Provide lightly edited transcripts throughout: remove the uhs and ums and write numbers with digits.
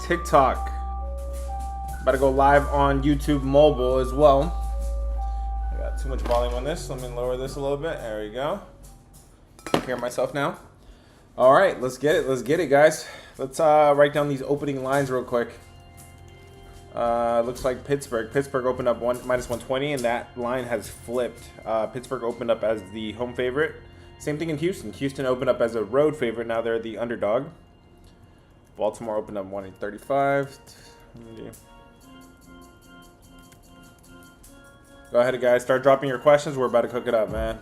TikTok. About to go live on YouTube mobile as well. I got too much volume on this. Let me lower this a little bit. There we go. I hear myself now. All right, let's get it. Let's get it, guys. Let's write down these opening lines real quick. Looks like Pittsburgh opened up -120, and that line has flipped. Pittsburgh opened up as the home favorite. Same thing in Houston. Houston opened up as a road favorite. Now they're the underdog. Baltimore opened up 135. Go ahead, guys. Start dropping your questions. We're about to cook it up, man.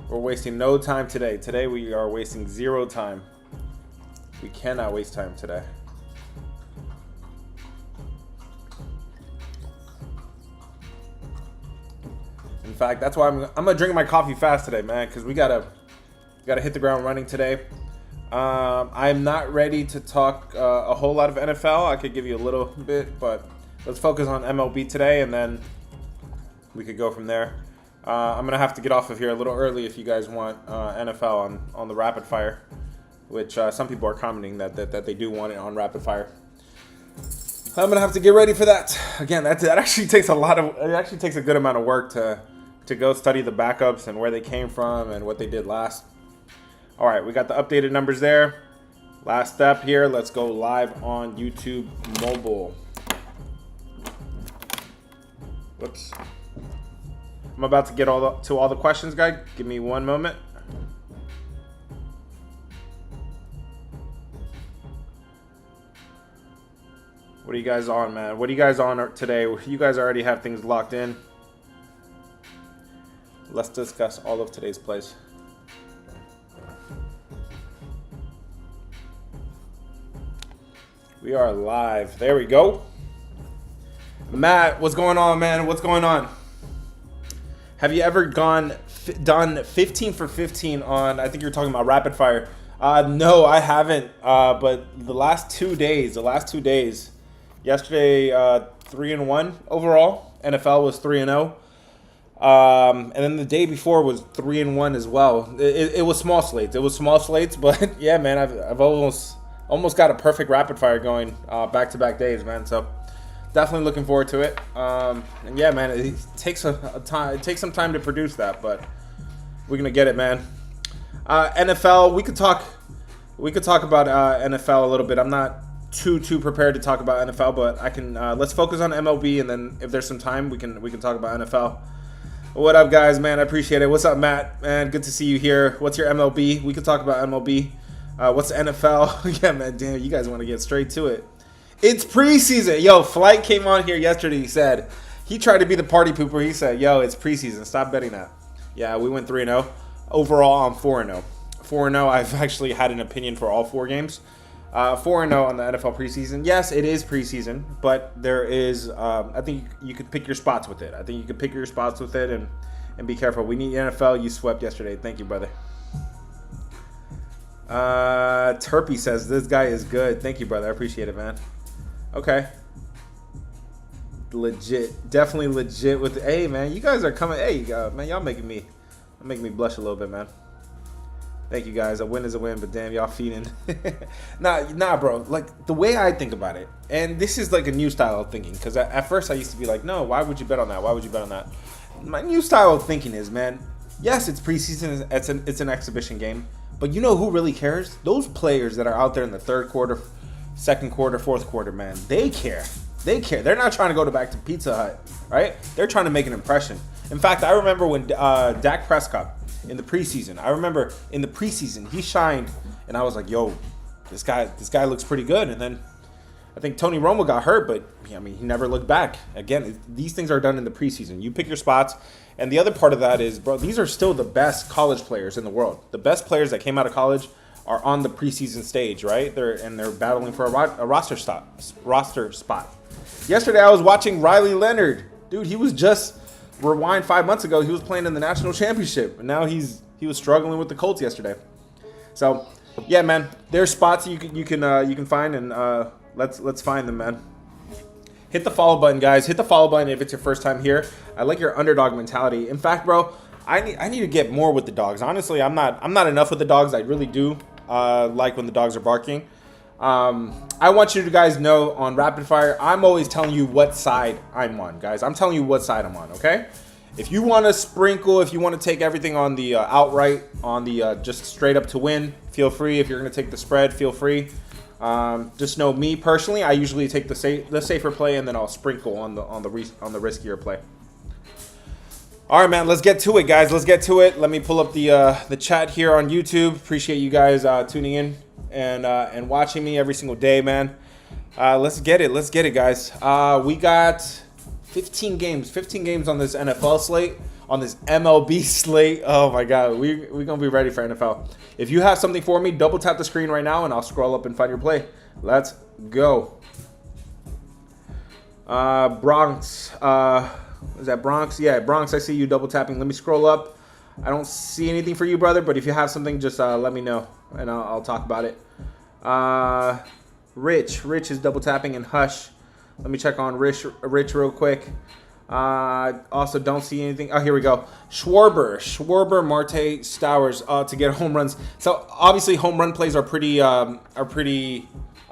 We're wasting no time today. Today we are wasting zero time. We cannot waste time today. In fact, that's why I'm gonna drink my coffee fast today, man, because we gotta hit the ground running today. I'm not ready to talk a whole lot of NFL. I could give you a little bit, but let's focus on MLB today, and then we could go from there. I'm gonna have to get off of here a little early if you guys want NFL on the rapid fire, which some people are commenting that they do want it on rapid fire. I'm gonna have to get ready for that. Again, that actually takes a good amount of work to go study the backups and where they came from and what they did last. All right, we got the updated numbers there. Last step here. Let's go live on YouTube mobile. Whoops. I'm about to get to all the questions, guys. Give me one moment. What are you guys on, man? What are you guys on today? You guys already have things locked in. Let's discuss all of today's plays. We are live. There we go. Matt, what's going on, man? What's going on? Have you ever done 15 for 15 on, I think you're talking about rapid fire. No, I haven't. But the last 2 days, yesterday 3-1 overall. NFL was 3-0. And then the day before was 3-1 as well. It was small slates. But yeah, man, I've almost got a perfect rapid fire going back-to-back days, man. So definitely looking forward to it. And yeah, man, it takes some time to produce that, but we're gonna get it, man. NFL, we could talk about NFL a little bit. I'm not too prepared to talk about NFL, but I can. Let's focus on MLB, and then if there's some time, we can talk about NFL. What up, guys, man? I appreciate it. What's up, Matt? Man, good to see you here. What's your MLB? We could talk about MLB. What's NFL? Yeah, man, damn, you guys want to get straight to it. It's preseason. Yo, Flight came on here yesterday. He tried to be the party pooper. He said, yo, it's preseason. Stop betting that. Yeah, we went 3-0. Overall, I'm 4-0. 4-0, I've actually had an opinion for all 4 games. 4-0 on the NFL preseason. Yes, it is preseason, but there is, I think you could pick your spots with it. And be careful. We need NFL. You swept yesterday. Thank you, brother. Turpy says, this guy is good. Thank you, brother. I appreciate it, man. Okay. Legit. Definitely legit with hey, man, you guys are coming. Hey, man, y'all making me blush a little bit, man. Thank you, guys. A win is a win, but damn, y'all feeding. Nah, bro. Like, the way I think about it, and this is like a new style of thinking, because at first I used to be like, no, why would you bet on that? Why would you bet on that? My new style of thinking is, man, yes, it's preseason. It's an exhibition game. But you know who really cares? Those players that are out there in the third quarter, second quarter, fourth quarter, man, they care. They're not trying to go back to Pizza Hut, right? They're trying to make an impression. In fact, I remember when Dak Prescott in the preseason, he shined, and I was like, yo, this guy looks pretty good. And then I think Tony Romo got hurt, but I mean, he never looked back. Again, these things are done in the preseason. You pick your spots. And the other part of that is, bro, these are still the best college players in the world. The best players that came out of college are on the preseason stage, right? They're battling for a roster spot. Yesterday, I was watching Riley Leonard. Dude, he was just rewind 5 months ago. He was playing in the national championship, and now he was struggling with the Colts yesterday. So, yeah, man, there's spots you can find, and let's find them, man. Hit the follow button, guys. Hit the follow button if it's your first time here. I like your underdog mentality. In fact, bro, I need to get more with the dogs. Honestly, I'm not enough with the dogs. I really do like when the dogs are barking. I want you to guys know on Rapid Fire, I'm always telling you what side I'm on, guys. I'm telling you what side I'm on, okay? If you want to sprinkle, if you want to take everything on the outright, on the just straight up to win, feel free. If you're going to take the spread, feel free. Just know me personally, I usually take the safer play, and then I'll sprinkle on the riskier play. All right, man. Let's get to it, guys. Let's get to it. Let me pull up the chat here on YouTube. Appreciate you guys tuning in and watching me every single day, man. Let's get it. Let's get it, guys. We got 15 games on this NFL slate, on this MLB slate. Oh my God, we're gonna be ready for NFL. If you have something for me, double tap the screen right now, and I'll scroll up and find your play. Let's go. Bronx. Is that Bronx? Yeah, Bronx. I see you double tapping. Let me scroll up. I don't see anything for you, brother. But if you have something, just let me know, and I'll talk about it. Rich is double tapping, and Hush. Let me check on Rich real quick. Also, don't see anything. Oh, here we go. Schwarber, Marte, Stowers to get home runs. So obviously, home run plays are pretty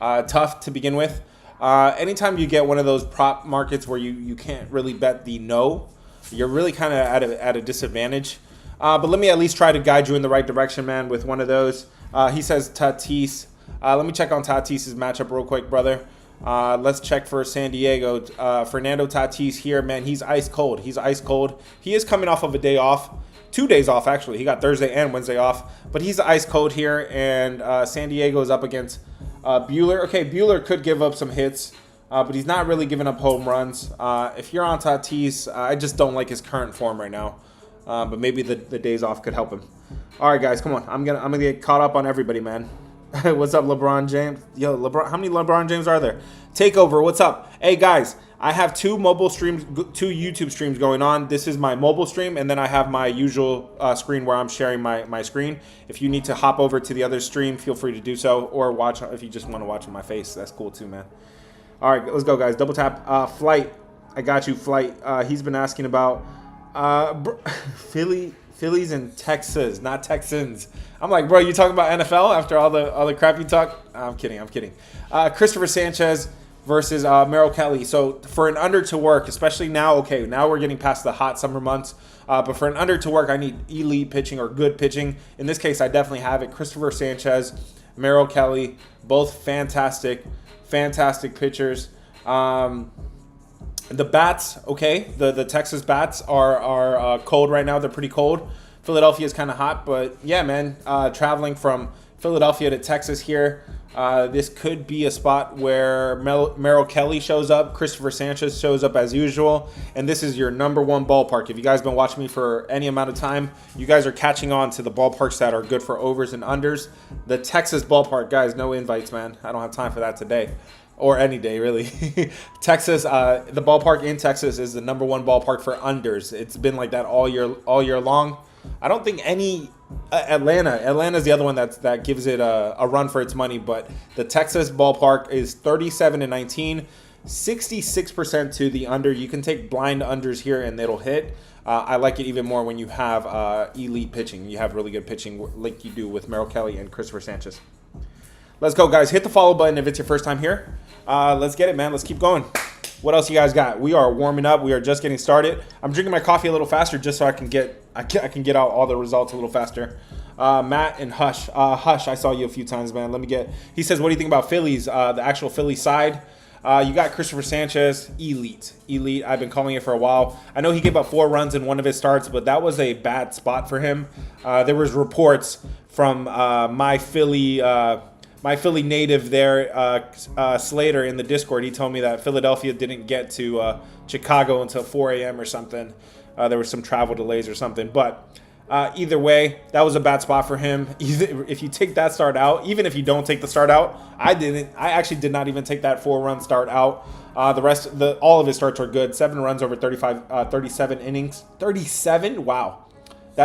tough to begin with. Anytime you get one of those prop markets where you can't really bet the no, you're really kind of at a disadvantage. But let me at least try to guide you in the right direction, man, with one of those. He says Tatis. Let me check on Tatis's matchup real quick, brother. Let's check for San Diego. Fernando Tatis here, man. He's ice cold. He is coming off of a day off. 2 days off, actually. He got Thursday and Wednesday off. But he's ice cold here, and San Diego is up against Buehler. Okay, Buehler could give up some hits, but he's not really giving up home runs. If you're on Tatis, I just don't like his current form right now. But maybe the days off could help him. All right, guys, come on. I'm gonna get caught up on everybody, man. What's up, LeBron James? Yo, LeBron. How many LeBron James are there? Takeover. What's up? Hey, guys. I have two YouTube streams going on. This is my mobile stream, and then I have my usual screen where I'm sharing my screen. If you need to hop over to the other stream, feel free to do so, or watch if you just want to watch on my face. That's cool too, man. All right, let's go, guys. Double tap. Flight. I got you, Flight. He's been asking about Phillies and Texas, not Texans. I'm like, bro, you talking about NFL after all the crap you talk? I'm kidding. Christopher Sanchez versus Merrill Kelly. So for an under to work, especially now, okay, now we're getting past the hot summer months. But for an under to work, I need elite pitching or good pitching. In this case, I definitely have it. Christopher Sanchez, Merrill Kelly, both fantastic pitchers. The bats, okay, the Texas bats are cold right now. They're pretty cold. Philadelphia is kind of hot, but yeah, man, traveling from Philadelphia to Texas here, this could be a spot where Merrill Kelly shows up, Christopher Sanchez shows up as usual, and this is your number one ballpark. If you guys been watching me for any amount of time, you guys are catching on to the ballparks that are good for overs and unders. The Texas ballpark, guys, no invites, man. I don't have time for that today. Or any day, really. Texas, the ballpark in Texas is the number one ballpark for unders. It's been like that all year long. I don't think any Atlanta's the other one that gives it a run for its money, but the Texas ballpark is 37-19, 66% to the under. You can take blind unders here and it'll hit. I like it even more when you have elite pitching. You have really good pitching like you do with Merrill Kelly and Christopher Sanchez. Let's go, guys. Hit the follow button if it's your first time here. Let's get it, man. Let's keep going. What else you guys got? We are warming up. We are just getting started. I'm drinking my coffee a little faster just so I can get out all the results a little faster. Matt and Hush. Hush, I saw you a few times, man. He says, what do you think about Phillies? The actual Philly side. You got Christopher Sanchez, elite. I've been calling it for a while. I know he gave up 4 runs in one of his starts, but that was a bad spot for him. There was reports from my Philly native there, Slater, in the Discord. He told me that Philadelphia didn't get to Chicago until 4 a.m. or something. There were some travel delays or something. But either way, that was a bad spot for him. If you take that start out, even if you don't take the start out, I actually did not even take that 4-run start out. All of his starts are good. 7 runs over 37 innings. 37? Wow.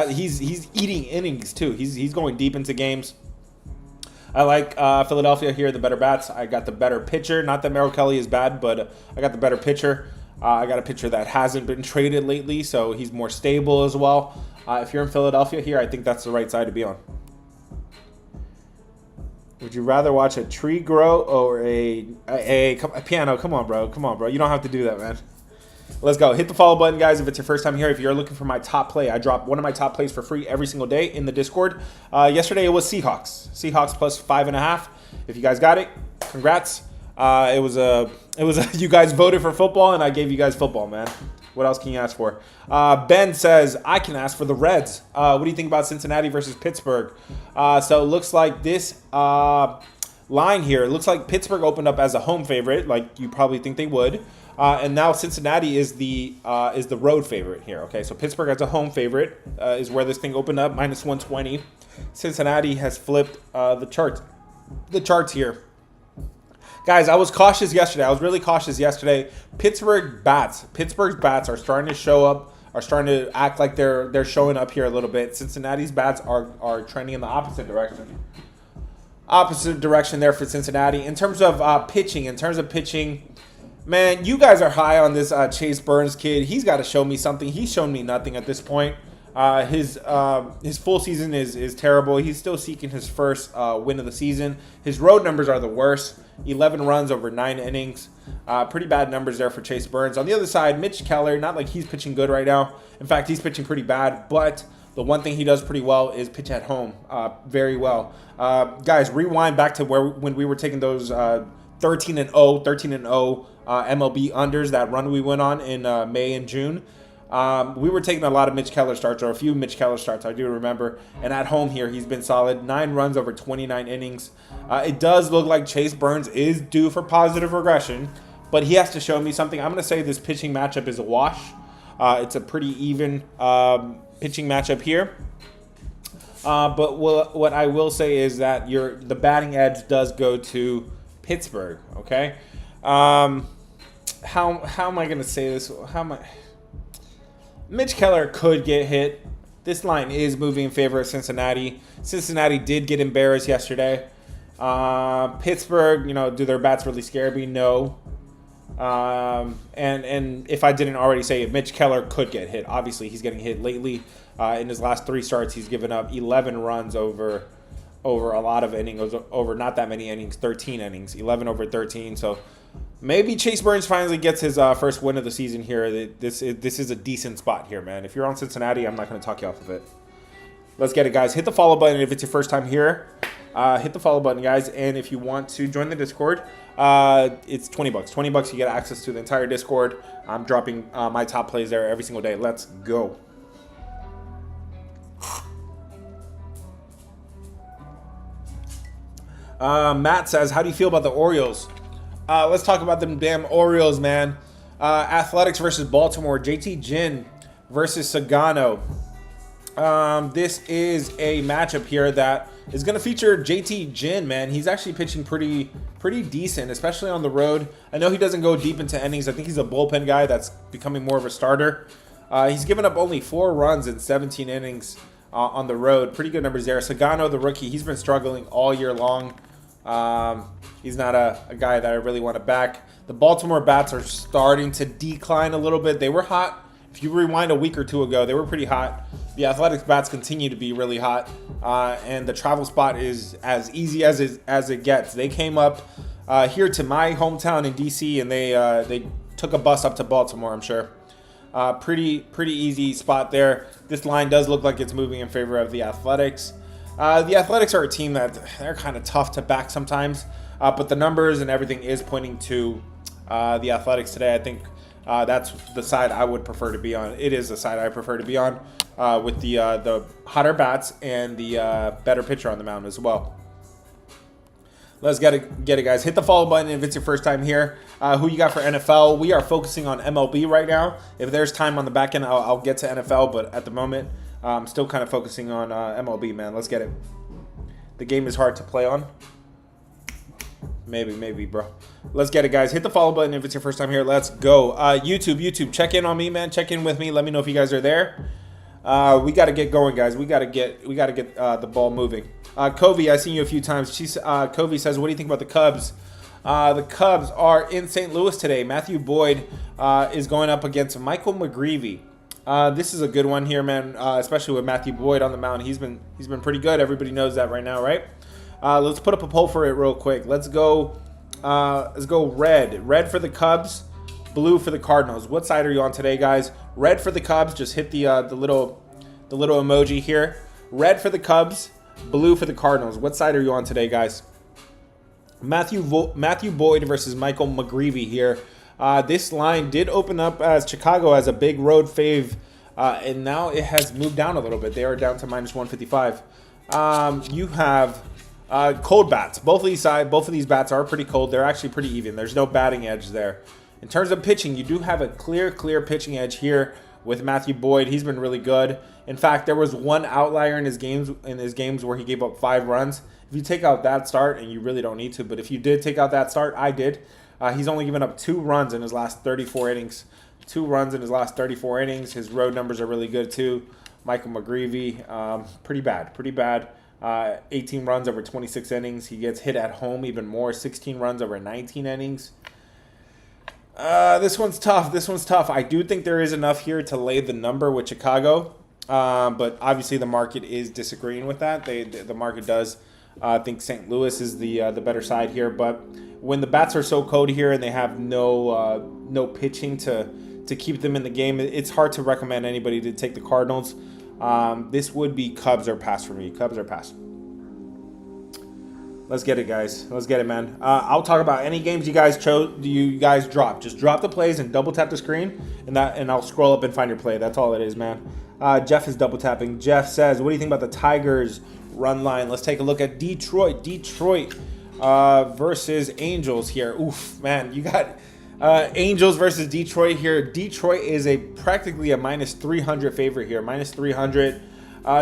He's eating innings too. He's going deep into games. I like Philadelphia here, the better bats. I got the better pitcher. Not that Merrill Kelly is bad, but I got the better pitcher. I got a pitcher that hasn't been traded lately, so he's more stable as well. If you're in Philadelphia here, I think that's the right side to be on. Would you rather watch a tree grow or a piano? Come on, bro. Come on, bro. You don't have to do that, man. Let's go. Hit the follow button, guys, if it's your first time here. If you're looking for my top play, I drop one of my top plays for free every single day in the Discord. Yesterday, it was Seahawks. Seahawks plus 5.5. If you guys got it, congrats. It was you guys voted for football, and I gave you guys football, man. What else can you ask for? Ben says, I can ask for the Reds. What do you think about Cincinnati versus Pittsburgh? So it looks like this line here, it looks like Pittsburgh opened up as a home favorite, like you probably think they would. And now Cincinnati is the road favorite here. Okay, so Pittsburgh as a home favorite is where this thing opened up, minus 120. Cincinnati has flipped the charts here. Guys, I was cautious yesterday. I was really cautious yesterday. Pittsburgh's bats are starting to show up, are starting to act like they're showing up here a little bit. Cincinnati's bats are trending in the opposite direction. Opposite direction there for Cincinnati. In terms of pitching, man, you guys are high on this Chase Burns kid. He's got to show me something. He's shown me nothing at this point. His full season is terrible. He's still seeking his first win of the season. His road numbers are the worst. 11 runs over 9 innings. Pretty bad numbers there for Chase Burns. On the other side, Mitch Keller, not like he's pitching good right now. In fact, he's pitching pretty bad. But the one thing he does pretty well is pitch at home very well. Guys, rewind back to when we were taking those 13-0 MLB unders, that run we went on in May and June. We were taking a lot of Mitch Keller starts, or a few Mitch Keller starts, I do remember. And at home here, he's been solid. 9 runs over 29 innings. It does look like Chase Burns is due for positive regression, but he has to show me something. I'm going to say this pitching matchup is a wash. It's a pretty even pitching matchup here. But what I will say is that the batting edge does go to Pittsburgh, okay? How am I going to say this? Mitch Keller could get hit. This line is moving in favor of Cincinnati. Cincinnati did get embarrassed yesterday. Pittsburgh, do their bats really scare me? No. And if I didn't already say it, Mitch Keller could get hit. Obviously, he's getting hit lately. In his last 3 starts, he's given up 11 runs over a lot of innings, over not that many innings, 13 innings, 11 over 13. So maybe Chase Burns finally gets his first win of the season here. This is a decent spot here, man. If you're on Cincinnati, I'm not going to talk you off of it. Let's get it, guys. Hit the follow button if it's your first time here. Hit the follow button, guys. And if you want to join the Discord, it's $20. $20, you get access to the entire Discord. I'm dropping my top plays there every single day. Let's go. Matt says, how do you feel about the Orioles? Let's talk about them damn Orioles, man. Athletics versus Baltimore. JT Ginn versus Sagano. This is a matchup here that is going to feature JT Ginn, man. He's actually pitching pretty decent, especially on the road. I know he doesn't go deep into innings. I think he's a bullpen guy that's becoming more of a starter. He's given up only 4 runs in 17 innings on the road. Pretty good numbers there. Sagano, the rookie, he's been struggling all year long. He's not a guy that I really want to back. The Baltimore bats are starting to decline a little bit. They were hot. If you rewind a week or 2 ago, they were pretty hot. The Athletics bats continue to be really hot. And the travel spot is as easy as it gets. They came up here to my hometown in D.C. and they took a bus up to Baltimore, I'm sure. Pretty easy spot there. This line does look like it's moving in favor of the Athletics. The Athletics are a team that they're kind of tough to back sometimes, but the numbers and everything is pointing to the Athletics today. I think that's the side I would prefer to be on. It is the side I prefer to be on with the hotter bats and the better pitcher on the mound as well. Let's get it, guys. Hit the follow button if it's your first time here. Who you got for NFL? We are focusing on MLB right now. If there's time on the back end, I'll get to NFL, but at the moment, I'm still kind of focusing on MLB, man. Let's get it. The game is hard to play on. Maybe, bro. Let's get it, guys. Hit the follow button if it's your first time here. Let's go. YouTube, check in on me, man. Check in with me. Let me know if you guys are there. We got to get going, guys. We got to get the ball moving. Covey, I've seen you a few times. Covey says, what do you think about the Cubs? The Cubs are in St. Louis today. Matthew Boyd is going up against Michael McGreevy. This is a good one here, man, especially with Matthew Boyd on the mound. He's been pretty good. Everybody knows that right now, right? Let's put up a poll for it real quick. Let's go red. Red for the Cubs, blue for the Cardinals. What side are you on today, guys? Red for the Cubs. Just hit the little emoji here. Red for the Cubs, blue for the Cardinals. What side are you on today, guys? Matthew Boyd versus Michael McGreevy here. This line did open up as Chicago as a big road fave, and now it has moved down a little bit. They are down to -155. You have cold bats. Both of these bats are pretty cold. They're actually pretty even. There's no batting edge there. In terms of pitching, you do have a clear pitching edge here with Matthew Boyd. He's been really good. In fact, there was one outlier in his games where he gave up 5 runs. If you take out that start, and you really don't need to, but if you did take out that start, I did. He's only given up 2 runs in his last 34 innings. 2 runs in his last 34 innings. His road numbers are really good too. Michael McGreevy, pretty bad. 18 runs over 26 innings. He gets hit at home even more. 16 runs over 19 innings. This one's tough. I do think there is enough here to lay the number with Chicago, but obviously the market is disagreeing with that. The market does think St. Louis is the better side here, but when the bats are so cold here and they have no pitching to keep them in the game, it's hard to recommend anybody to take the Cardinals. This would be Cubs or pass for me. Cubs or pass. Let's get it, guys. Let's get it, man. I'll talk about any games you guys chose. You guys drop. Just drop the plays and double tap the screen, and I'll scroll up and find your play. That's all it is, man. Jeff is double tapping. Jeff says, "What do you think about the Tigers run line?" Let's take a look at Detroit. Detroit versus Angels here. Oof, man, you got Angels versus Detroit here. Detroit is practically a -300 favorite here. -300.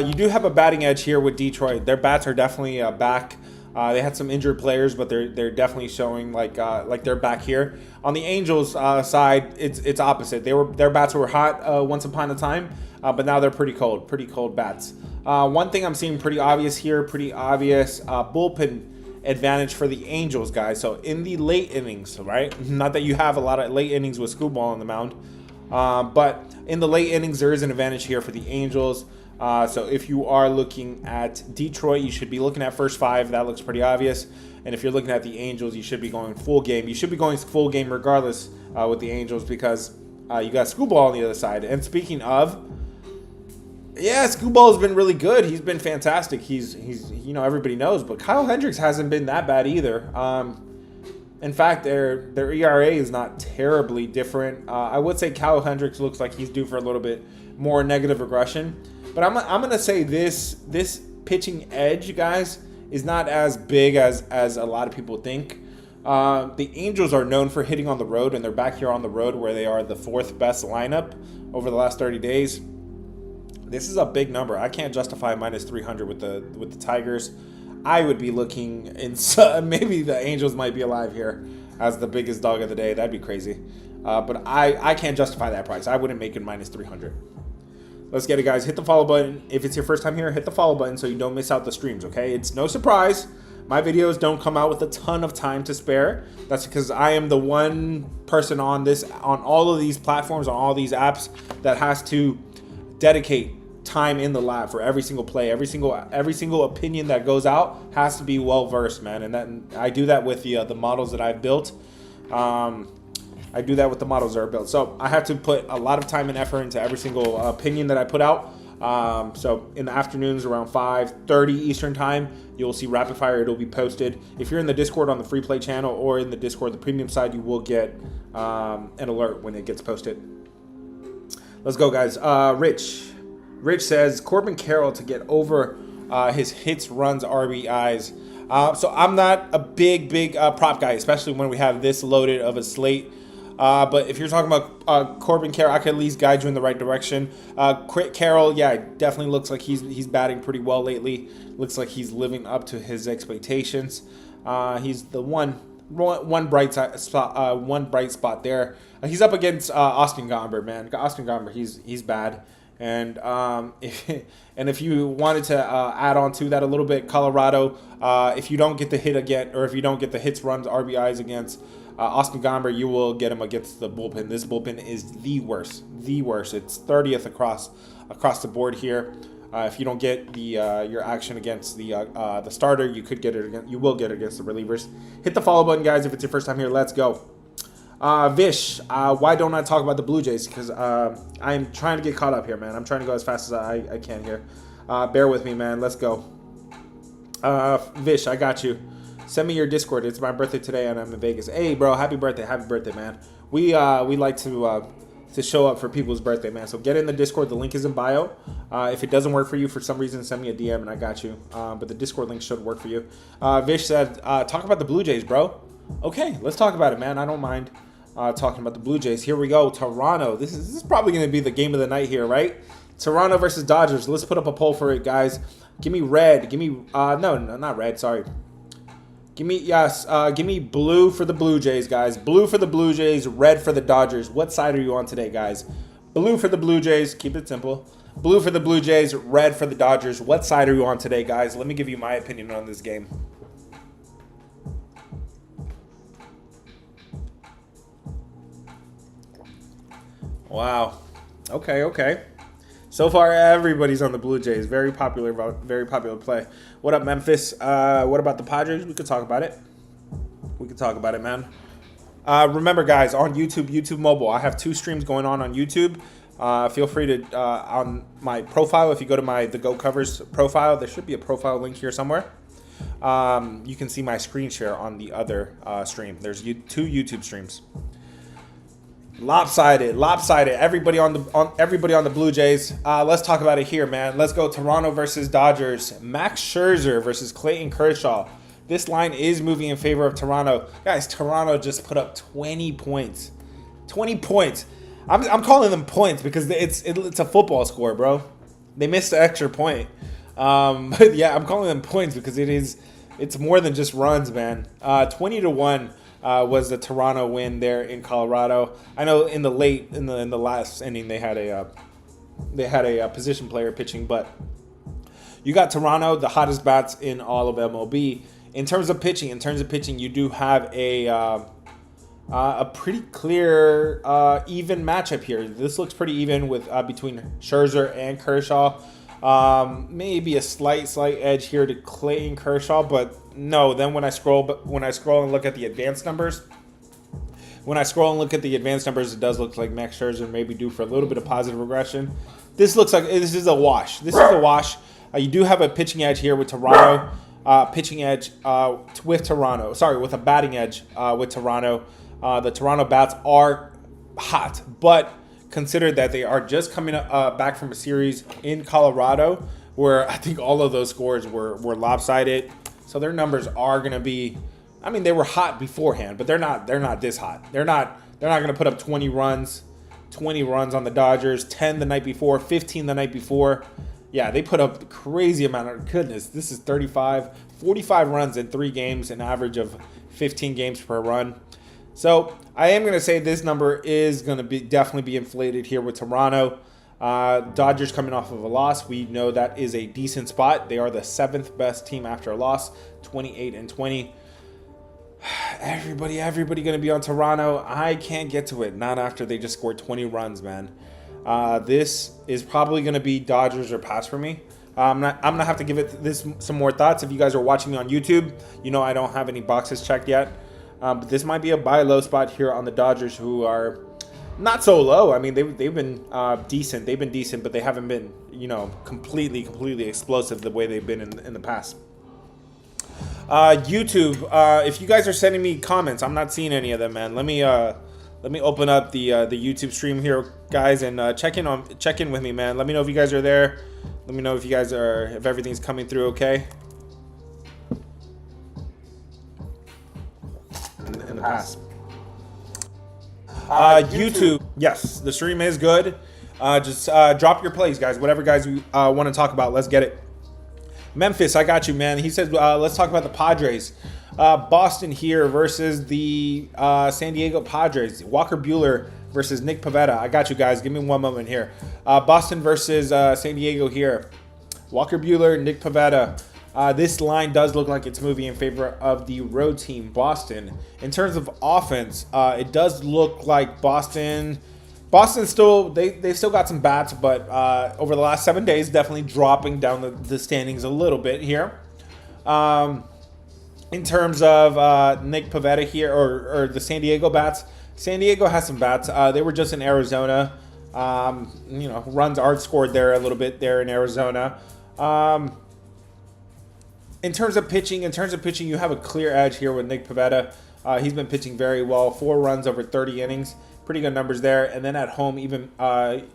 You do have a batting edge here with Detroit. Their bats are definitely back. They had some injured players, but they're definitely showing like they're back here. On the Angels side, it's opposite. Their bats were hot once upon a time, but now they're pretty cold bats. One thing I'm seeing pretty obvious here, bullpen advantage for the Angels, guys. So in the late innings, right? Not that you have a lot of late innings with Screwball on the mound, but in the late innings there is an advantage here for the Angels. So if you are looking at Detroit, you should be looking at first 5. That looks pretty obvious. And if you're looking at the Angels, you should be going full game. You should be going full game regardless with the Angels because you got Screwball on the other side. And speaking of, yeah, Screwball has been really good. He's been fantastic. He's everybody knows, but Kyle Hendricks hasn't been that bad either. In fact, their ERA is not terribly different. I would say Kyle Hendricks looks like he's due for a little bit more negative regression. But I'm gonna say this pitching edge, guys, is not as big as a lot of people think. The Angels are known for hitting on the road, and they're back here on the road where they are the 4th best lineup over the last 30 days. This is a big number. I can't justify -300 with the Tigers. I would be looking maybe the Angels might be alive here as the biggest dog of the day. That'd be crazy. But I can't justify that price. I wouldn't make it -300. Let's get it, guys. Hit the follow button. If it's your first time here, hit the follow button so you don't miss out the streams, okay? It's no surprise. My videos don't come out with a ton of time to spare. That's because I am the one person on all of these platforms, on all these apps that has to dedicate time in the lab for every single play. Every single opinion that goes out has to be well versed, man. And I do that with the models that I've built. I do that with the models that are built. So I have to put a lot of time and effort into every single opinion that I put out. So in the afternoons around 5:30 Eastern time, you'll see Rapid Fire. It'll be posted. If you're in the Discord on the Free Play channel or in the Discord, the premium side, you will get an alert when it gets posted. Let's go, guys. Rich says Corbin Carroll to get over his hits, runs, RBIs. So I'm not a big prop guy, especially when we have this loaded of a slate. But if you're talking about Corbin Carroll, I could at least guide you in the right direction. Carroll, yeah, it definitely looks like he's batting pretty well lately. Looks like he's living up to his expectations. He's the one bright spot there. He's up against Austin Gomber, man. Austin Gomber, he's bad. And if you wanted to add on to that a little bit, Colorado, if you don't get the hit again, or if you don't get the hits, runs, RBIs against Austin Gomber, you will get him against the bullpen. This bullpen is the worst. It's 30th across the board here. If you don't get the your action against the starter, you could get it. You will get it against the relievers. Hit the follow button, guys, if it's your first time here. Let's go. Vish, why don't I talk about the Blue Jays? Because I'm trying to get caught up here, man. I'm trying to go as fast as I can here. Bear with me, man. Let's go. Vish, I got you. Send me your Discord. It's my birthday today, and I'm in Vegas. Hey, bro, happy birthday, man. We like to show up for people's birthday, man. So get in the Discord. The link is in bio. If it doesn't work for you for some reason, send me a DM and I got you. But the Discord link should work for you. Vish said, talk about the Blue Jays, bro. Okay, let's talk about it, man. I don't mind talking about the Blue Jays. Here we go. Toronto. This is probably going to be the game of the night here, right? Toronto versus Dodgers. Let's put up a poll for it, guys. Give me red. Give me no, not red. Sorry. Give me blue for the Blue Jays, guys. Blue for the Blue Jays, red for the Dodgers. What side are you on today, guys? Blue for the Blue Jays. Keep it simple. Blue for the Blue Jays, red for the Dodgers. What side are you on today, guys? Let me give you my opinion on this game. Wow. Okay. So far, everybody's on the Blue Jays. Very popular play. What up, Memphis? What about the Padres? We could talk about it. Man. Remember, guys, on YouTube Mobile, I have 2 streams going on YouTube. Feel free to, on my profile, if you go to the Go Covers profile, there should be a profile link here somewhere. You can see my screen share on the other stream. There's 2 YouTube streams. Lopsided. Everybody on the Blue Jays. Let's talk about it here, man. Let's go. Toronto versus Dodgers. Max Scherzer versus Clayton Kershaw. This line is moving in favor of Toronto, guys. Toronto just put up 20 points. 20 points. I'm calling them points because it's a football score, bro. They missed the extra point. But yeah, I'm calling them points because it's more than just runs, man. 20-1. Was the Toronto win there in Colorado. I know in the last inning they had a position player pitching, but you got Toronto, the hottest bats in all of MLB. In terms of pitching, you do have a pretty clear even matchup here. This looks pretty even with between Scherzer and Kershaw. Maybe a slight edge here to Clayton Kershaw, but no. Then when I scroll and look at the advanced numbers, it does look like Max Scherzer may be due for a little bit of positive regression. This looks like this is a wash. You do have a pitching edge here with Toronto. With a batting edge with Toronto. The Toronto bats are hot, but consider that they are just coming back from a series in Colorado where I think all of those scores were lopsided. So their numbers are going to be, I mean, they were hot beforehand, but they're not this hot. They're not going to put up 20 runs on the Dodgers, 10 the night before, 15 the night before. Yeah, they put up a crazy amount of goodness. This is 45 runs in 3 games, an average of 15 games per run. So I am going to say this number is going to definitely be inflated here with Toronto. Dodgers coming off of a loss. We know that is a decent spot. They are the 7th best team after a loss, 28-20. Everybody going to be on Toronto. I can't get to it. Not after they just scored 20 runs, man. This is probably going to be Dodgers or pass for me. I'm gonna have to give this some more thoughts. If you guys are watching me on YouTube, you know I don't have any boxes checked yet. But this might be a buy low spot here on the Dodgers, who are not so low. I mean, they've been decent. They've been decent, but they haven't been, completely explosive the way they've been in the past. YouTube, if you guys are sending me comments, I'm not seeing any of them, man. Let me open up the YouTube stream here, guys, and check in with me, man. Let me know if you guys are there. Let me know if everything's coming through okay. In the past. YouTube, yes, the stream is good. Just drop your plays, guys. Whatever guys you want to talk about, let's get it. Memphis, I got you, man. He says, let's talk about the Padres. Boston here versus the San Diego Padres. Walker Buehler versus Nick Pivetta. I got you, guys. Give me one moment here. Boston versus San Diego here. Walker Buehler, Nick Pivetta. This line does look like it's moving in favor of the road team, Boston. In terms of offense, it does look like Boston Boston still they still got some bats, but over the last 7 days, definitely dropping down the standings a little bit here. In terms of Nick Pivetta here, or the San Diego bats, San Diego has some bats. They were just in Arizona. Runs are scored there a little bit there in Arizona. In terms of pitching, you have a clear edge here with Nick Pivetta. He's been pitching very well. 4 runs over 30 innings. Pretty good numbers there. And then at home, even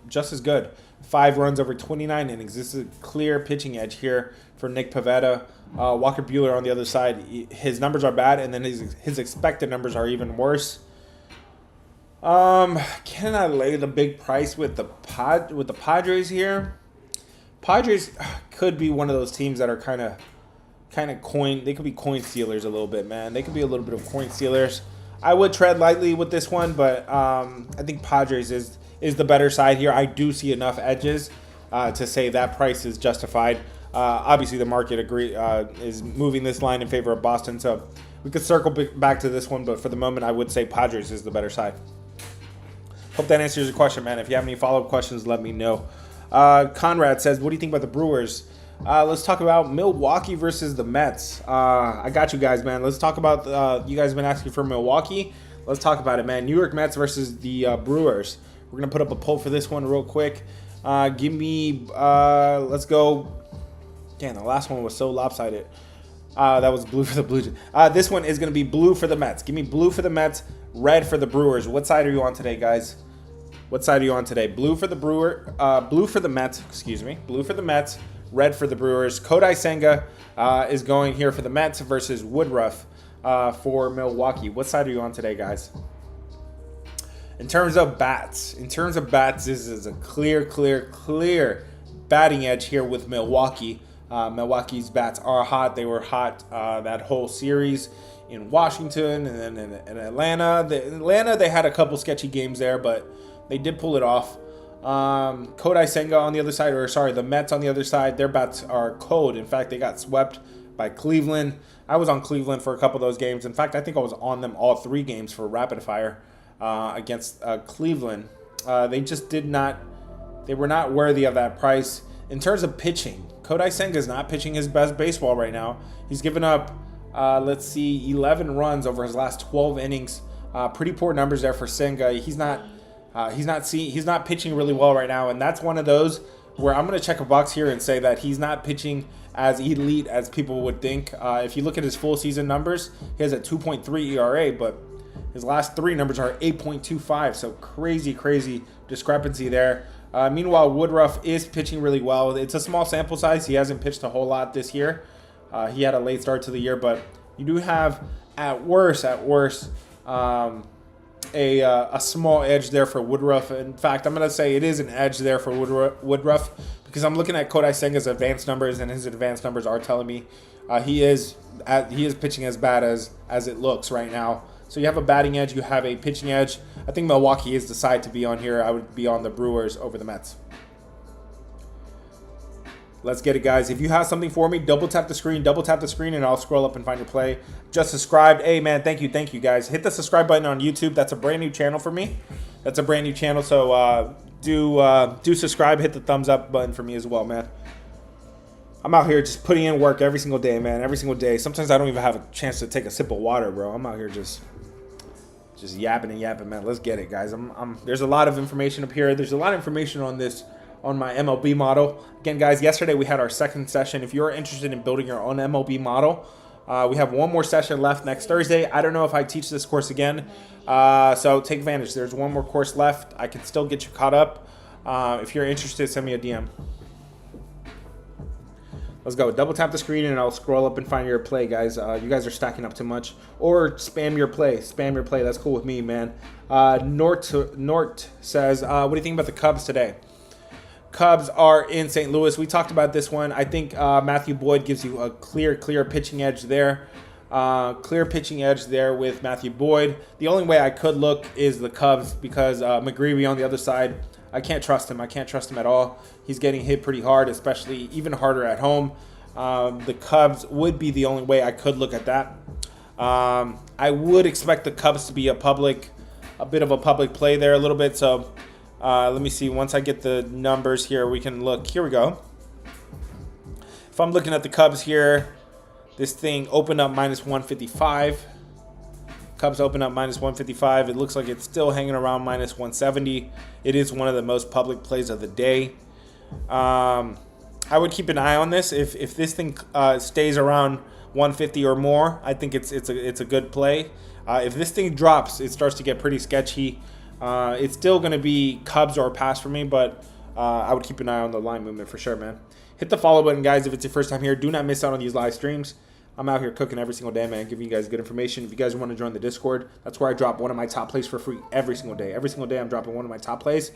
just as good. 5 runs over 29 innings. This is a clear pitching edge here for Nick Pivetta. Walker Buehler on the other side, his numbers are bad, and then his expected numbers are even worse. Can I lay the big price with the Padres here? Padres could be one of those teams that are kind of coin. They could be coin stealers a little bit, man. They could be a little bit of coin stealers. I would tread lightly with this one, but I think Padres is the better side here. I do see enough edges to say that price is justified. Obviously, the market is moving this line in favor of Boston, so we could circle back to this one, but for the moment, I would say Padres is the better side. Hope that answers your question, man. If you have any follow-up questions, let me know. Conrad says, what do you think about the Brewers? Let's talk about Milwaukee versus the Mets. I got you guys, man. Let's talk about, you guys have been asking for Milwaukee. Let's talk about it, man. New York Mets versus the Brewers. We're going to put up a poll for this one real quick. Give me, let's go. Damn, the last one was so lopsided. That was blue for the Blue Jays. This one is going to be blue for the Mets. Give me blue for the Mets, red for the Brewers. What side are you on today, guys? What side are you on today? Blue for the blue for the Mets, excuse me. Blue for the Mets, red for the Brewers. Kodai Senga is going here for the Mets versus Woodruff for Milwaukee. What side are you on today, guys? In terms of bats, this is a clear batting edge here with Milwaukee. Milwaukee's bats are hot. They were hot that whole series in Washington and then in Atlanta. Atlanta, they had a couple sketchy games there, but they did pull it off. Kodai Senga on the other side, the Mets on the other side, their bats are cold. In fact, they got swept by Cleveland. I was on Cleveland for a couple of those games. In fact, I think I was on them all 3 games for rapid fire against Cleveland. They just they were not worthy of that price. In terms of pitching, Kodai Senga is not pitching his best baseball right now. He's given up, 11 runs over his last 12 innings. Pretty poor numbers there for Senga. He's not pitching really well right now, and that's one of those where I'm going to check a box here and say that he's not pitching as elite as people would think. If you look at his full season numbers, he has a 2.3 ERA, but his last 3 numbers are 8.25, so crazy discrepancy there. Meanwhile, Woodruff is pitching really well. It's a small sample size. He hasn't pitched a whole lot this year. He had a late start to the year, but you do have, at worst, a small edge there for Woodruff. In fact, I'm going to say it is an edge there for Woodruff because I'm looking at Kodai Senga's advanced numbers, and his advanced numbers are telling me he is pitching as bad as it looks right now. So you have a batting edge, you have a pitching edge. I think Milwaukee is the side to be on here. I would be on the Brewers over the Mets. Let's get it, guys. If you have something for me, double tap the screen, and I'll scroll up and find your play. Just subscribed. Hey, man, thank you, guys. Hit the subscribe button on YouTube. That's a brand new channel for me. So do subscribe. Hit the thumbs up button for me as well, man. I'm out here just putting in work every single day, man. Every single day. Sometimes I don't even have a chance to take a sip of water, bro. I'm out here just yapping, man. Let's get it, guys. There's a lot of information up here. There's a lot of information on my MLB model. Again, guys, yesterday we had our second session. If you're interested in building your own MLB model, we have one more session left next Thursday. I don't know if I teach this course again, so take advantage. There's one more course left. I can still get you caught up. If you're interested, send me a DM. Let's go. Double tap the screen and I'll scroll up and find your play, guys. You guys are stacking up too much. Or spam your play. That's cool with me, man. Nort says, what do you think about the Cubs today? Cubs are in St. Louis. We talked about this one. I think Matthew Boyd gives you a clear pitching edge there. With Matthew Boyd. The only way I could look is the Cubs because McGreevy on the other side, I can't trust him. I can't trust him at all. He's getting hit pretty hard, especially even harder at home. The Cubs would be the only way I could look at that. I would expect the Cubs to be a bit of a public play there a little bit. So Let me see. Once I get the numbers here, we can look. Here we go. If I'm looking at the Cubs here, this thing opened up minus 155. Cubs open up minus 155. It looks like it's still hanging around minus 170. It is one of the most public plays of the day. I would keep an eye on this. If this thing stays around 150 or more, I think it's a good play. If this thing drops, it starts to get pretty sketchy. It's still going to be Cubs or pass for me, but I would keep an eye on the line movement for sure, man. Hit the follow button, guys, if it's your first time here. Do not miss out on these live streams. I'm out here cooking every single day, man, giving you guys good information. If you guys want to join the Discord, that's where I drop one of my top plays for free every single day. Every single day I'm dropping one of my top plays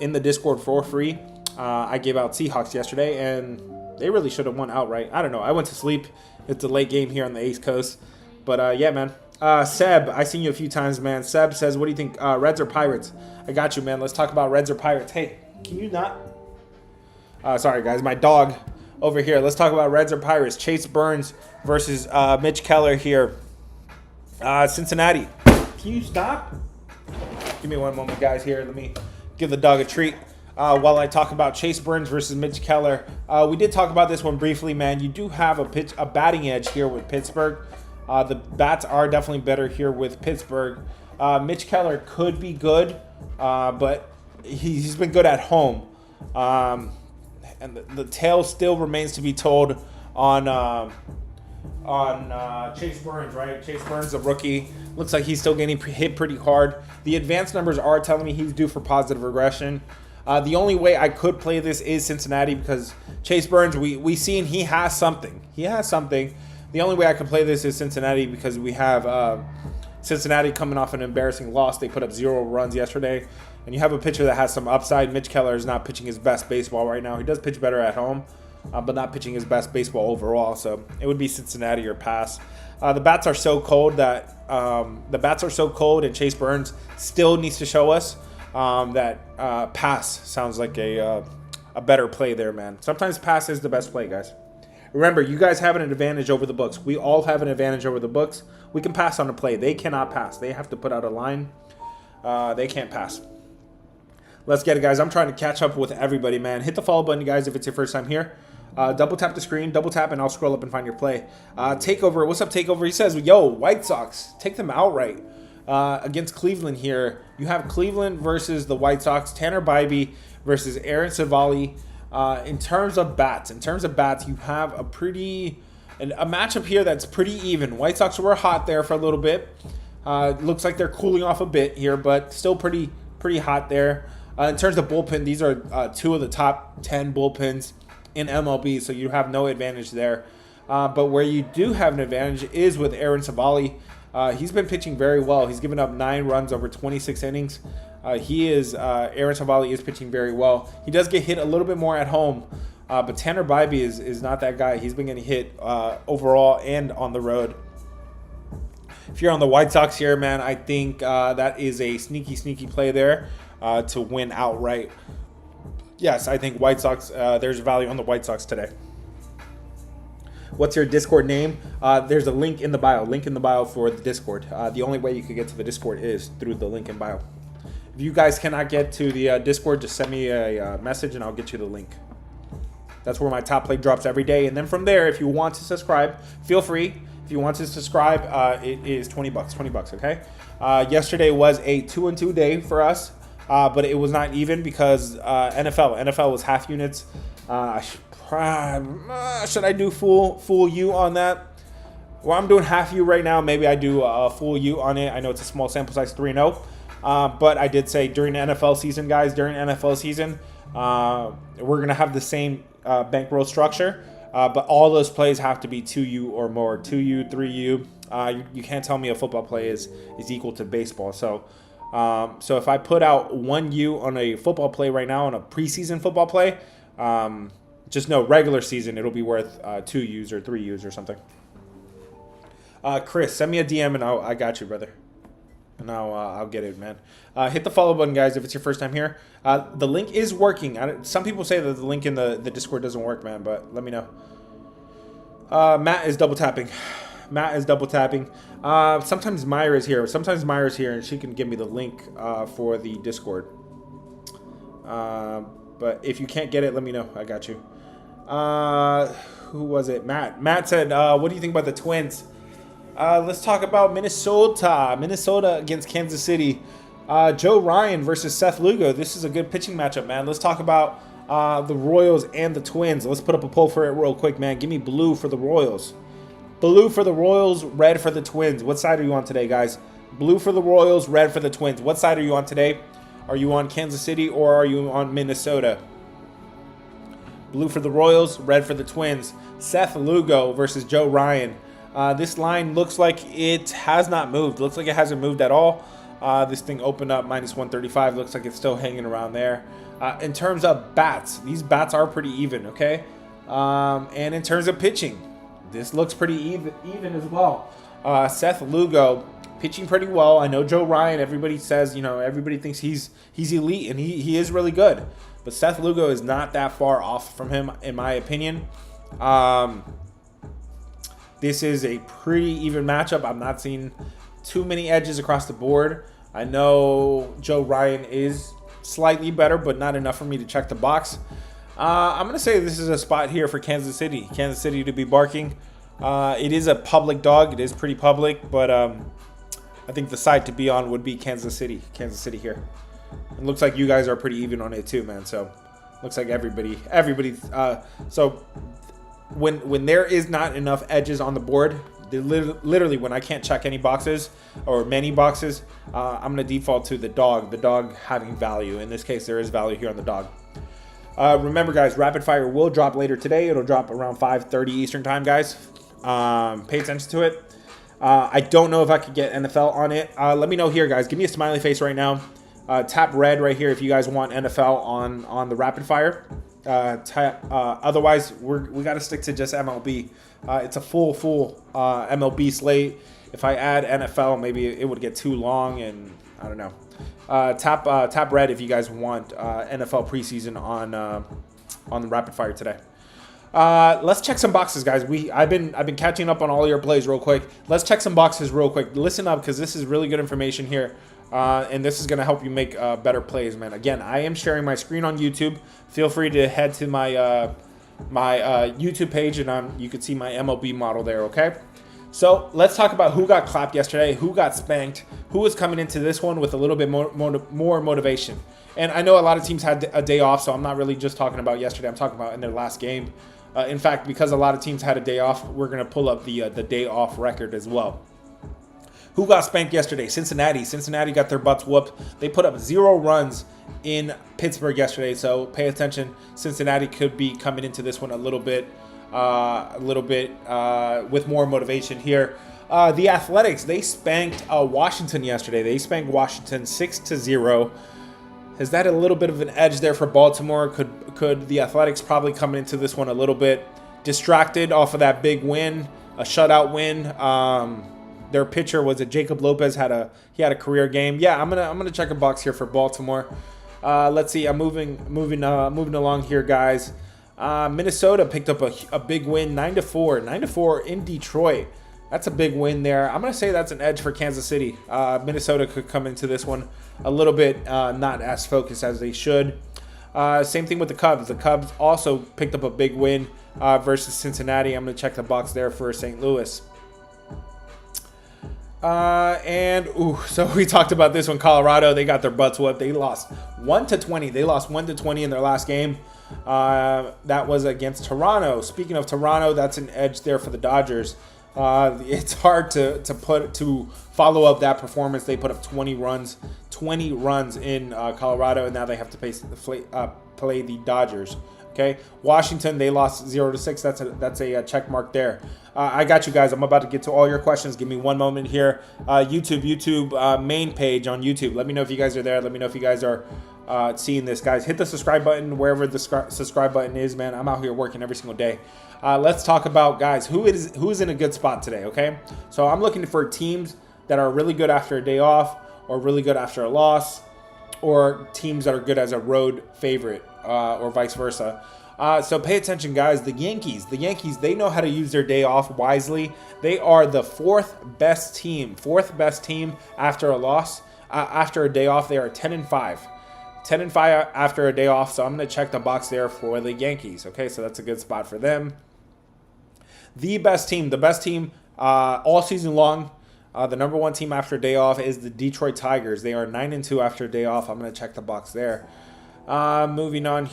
in the Discord for free. I gave out Seahawks yesterday, and they really should have won outright. I don't know. I went to sleep. It's a late game here on the East Coast. But, yeah, man. Seb, I seen you a few times, man. Seb says, what do you think? Reds or Pirates? I got you, man. Let's talk about Reds or Pirates. Hey, can you not? Sorry, guys. My dog over here. Let's talk about Reds or Pirates. Chase Burns versus Mitch Keller here. Cincinnati. Can you stop? Give me one moment, guys, here. Let me give the dog a treat while I talk about Chase Burns versus Mitch Keller. We did talk about this one briefly, man. You do have a batting edge here with Pittsburgh. The bats are definitely better here with Pittsburgh. Mitch Keller could be good, but he's been good at home. And the tale still remains to be told on Chase Burns, right? Chase Burns, a rookie. Looks like he's still getting hit pretty hard. The advanced numbers are telling me he's due for positive regression. The only way I could play this is Cincinnati because Chase Burns, we seen he has something. He has something. The only way I can play this is Cincinnati because we have Cincinnati coming off an embarrassing loss. They put up 0 runs yesterday. And you have a pitcher that has some upside. Mitch Keller is not pitching his best baseball right now. He does pitch better at home, but not pitching his best baseball overall. So it would be Cincinnati or pass. The bats are so cold and Chase Burns still needs to show us that pass sounds like a better play there, man. Sometimes pass is the best play, guys. Remember, you guys have an advantage over the books. We all have an advantage over the books. We can pass on a play. They cannot pass. They have to put out a line. They can't pass. Let's get it, guys. I'm trying to catch up with everybody, man. Hit the follow button, guys, if it's your first time here. Double tap the screen, double tap, and I'll scroll up and find your play. Takeover, what's up, Takeover? He says, yo, White Sox, take them outright against Cleveland here. You have Cleveland versus the White Sox, Tanner Bybee versus Aaron Savali. In terms of bats, you have a matchup here that's pretty even. White Sox were hot there for a little bit. Looks like they're cooling off a bit here, but still pretty hot there. In terms of bullpen, these are 2 of the top 10 bullpens in MLB, so you have no advantage there. But where you do have an advantage is with Aaron Savali. He's been pitching very well. He's given up 9 runs over 26 innings. Aaron Savali is pitching very well. He does get hit a little bit more at home, but Tanner Bybee is not that guy. He's been getting hit overall and on the road. If you're on the White Sox here, man, I think that is a sneaky play there to win outright. Yes, I think White Sox, there's value on the White Sox today. What's your Discord name? There's a link in the bio. For the Discord. The only way you could get to the Discord is through the link in bio. If you guys cannot get to the Discord, just send me a message and I'll get you the link. That's where my top play drops every day. And then from there, if you want to subscribe, feel free. If you want to subscribe, it is $20, okay? Yesterday was a 2-2 day for us, but it was not even because NFL was half units. Should I do full U on that? Well, I'm doing half U right now. Maybe I do a full U on it. I know it's a small sample size, 3-0. But I did say during the NFL season, guys, we're going to have the same bankroll structure. But all those plays have to be 2U or more, 2U, 3U. You can't tell me a football play is equal to baseball. So if I put out 1U on a football play right now, on a preseason football play, just know regular season, it'll be worth 2Us or 3Us or something. Chris, send me a DM and I got you, brother. And I'll get it, man. Hit the follow button, guys, if it's your first time here. The link is working. Some people say that the link in the Discord doesn't work, man, but let me know. Matt is double tapping. Sometimes Myra's here. And she can give me the link for the Discord. But if you can't get it, let me know. I got you. Who was it? Matt said, what do you think about the Twins? Let's talk about Minnesota. Minnesota against Kansas City. Joe Ryan versus Seth Lugo. This is a good pitching matchup, man. Let's talk about the Royals and the Twins. Let's put up a poll for it real quick, man. Give me blue for the Royals. Blue for the Royals, red for the Twins. What side are you on today, guys? Blue for the Royals, red for the Twins. What side are you on today? Are you on Kansas City or are you on Minnesota? Blue for the Royals, red for the Twins. Seth Lugo versus Joe Ryan. This line looks like it has not moved. Looks like it hasn't moved at all. This thing opened up -135. Looks like it's still hanging around there. In terms of bats, these bats are pretty even, okay? And in terms of pitching, this looks pretty even as well. Seth Lugo pitching pretty well. I know Joe Ryan, everybody says, everybody thinks he's elite, and he is really good. But Seth Lugo is not that far off from him, in my opinion. This is a pretty even matchup. I'm not seeing too many edges across the board. I know Joe Ryan is slightly better, but not enough for me to check the box. I'm going to say this is a spot here for Kansas City. Kansas City to be barking. It is a public dog. It is pretty public, but I think the side to be on would be Kansas City. Kansas City here. It looks like you guys are pretty even on it too, man. So looks like everybody. So when there is not enough edges on the board, literally when I can't check any boxes or many boxes, I'm going to default to the dog. The dog having value. In this case, there is value here on the dog. Remember, guys, rapid fire will drop later today. It'll drop around 5:30 Eastern time, guys. Pay attention to it. I don't know if I could get NFL on it. Let me know here, guys. Give me a smiley face right now. Tap red right here if you guys want NFL on the rapid fire. Otherwise, we got to stick to just MLB. It's a full MLB slate. If I add NFL, maybe it would get too long, and I don't know. Tap red if you guys want NFL preseason on the rapid fire today. Let's check some boxes, guys. I've been catching up on all your plays real quick. Let's check some boxes real quick. Listen up, because this is really good information here, and this is going to help you make better plays, man. Again, I am sharing my screen on YouTube. Feel free to head to my YouTube page, and you can see my MLB model there. Okay. So let's talk about who got clapped yesterday, who got spanked, who was coming into this one with a little bit more motivation. And I know a lot of teams had a day off, so I'm not really just talking about yesterday. I'm talking about in their last game. In fact, because a lot of teams had a day off, we're going to pull up the day off record as well. Who got spanked yesterday? Cincinnati. Cincinnati got their butts whooped. They put up 0 runs in Pittsburgh yesterday, so pay attention. Cincinnati could be coming into this one a little bit with more motivation here. The Athletics, they spanked Washington yesterday. They spanked Washington 6-0. Is that a little bit of an edge there for Baltimore? Could the Athletics probably come into this one a little bit distracted off of that big win, a shutout win? Their pitcher was it Jacob Lopez had a career game. Yeah, I'm gonna check a box here for Baltimore. Let's see. I'm moving along here, guys. Minnesota picked up a big win, 9-4, 9-4 in Detroit. That's a big win there. I'm going to say that's an edge for Kansas City. Minnesota could come into this one a little bit not as focused as they should. Same thing with the Cubs. The Cubs also picked up a big win versus Cincinnati. I'm going to check the box there for St. Louis. So we talked about this one. Colorado, they got their butts whooped. They lost 1-20. They lost 1-20 in their last game. That was against Toronto. Speaking of Toronto, that's an edge there for the Dodgers. It's hard to follow up that performance. They put up 20 runs in Colorado, and now they have to play the Dodgers. Okay, Washington, they lost 0-6. That's a check mark there. I got you guys. I'm about to get to all your questions. Give me one moment here. YouTube main page on YouTube. Let me know if you guys are there. Let me know if you guys are seeing this, guys. Hit the subscribe button wherever the subscribe button is, man. I'm out here working every single day. Let's talk about, guys, who's in a good spot today. Okay, so I'm looking for teams that are really good after a day off, or really good after a loss, or teams that are good as a road favorite, or vice versa. So pay attention, guys. The Yankees, they know how to use their day off wisely. They are the fourth best team after a loss. After a day off, they are 10-5. 10-5 after a day off, so I'm going to check the box there for the Yankees. Okay, so that's a good spot for them. The best team all season long, the number one team after a day off is the Detroit Tigers. They are 9-2 after a day off. I'm going to check the box there. Moving on.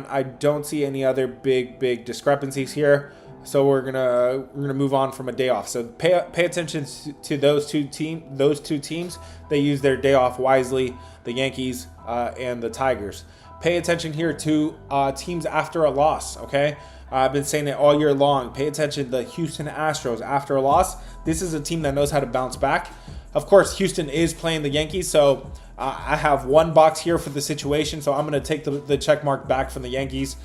I don't see any other big discrepancies here. So we're gonna move on from a day off. So pay attention to those two teams. They use their day off wisely. The Yankees and the Tigers. Pay attention here to teams after a loss. Okay, I've been saying it all year long. Pay attention to the Houston Astros after a loss. This is a team that knows how to bounce back. Of course, Houston is playing the Yankees, so I have one box here for the situation, so I'm going to take the check mark back from the Yankees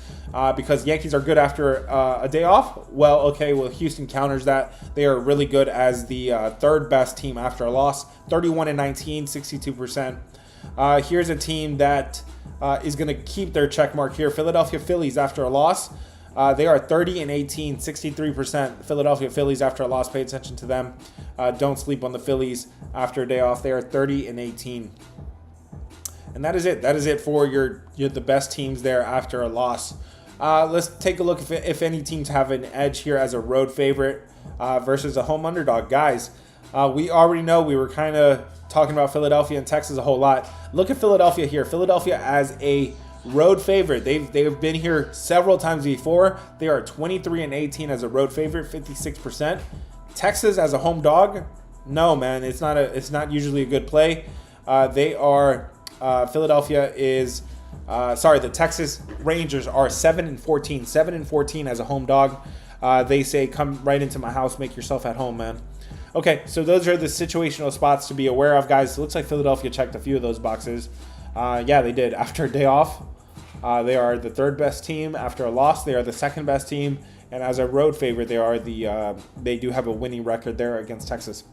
because Yankees are good after a day off. Well, okay, Houston counters that. They are really good as the third best team after a loss, 31-19, 62%. Here's a team that is going to keep their check mark here. Philadelphia Phillies after a loss. They are 30-18, 63%. Philadelphia Phillies after a loss. Pay attention to them. Don't sleep on the Phillies after a day off. They are 30-18. And that is it. That is it for the best teams there after a loss. Let's take a look if any teams have an edge here as a road favorite versus a home underdog. Guys, we already know we were kind of talking about Philadelphia and Texas a whole lot. Look at Philadelphia here. Philadelphia as a road favorite. They've been here several times before. They are 23-18 as a road favorite, 56%. Texas as a home dog, no man, it's not usually a good play. The Texas Rangers are 7-14, 7-14 as a home dog. They say come right into my house, make yourself at home, man. Okay, so those are the situational spots to be aware of, guys. It looks like Philadelphia checked a few of those boxes. Yeah, they did. After a day off, they are the third best team. After a loss, they are the second best team. And as a road favorite, they do have a winning record there against Texas.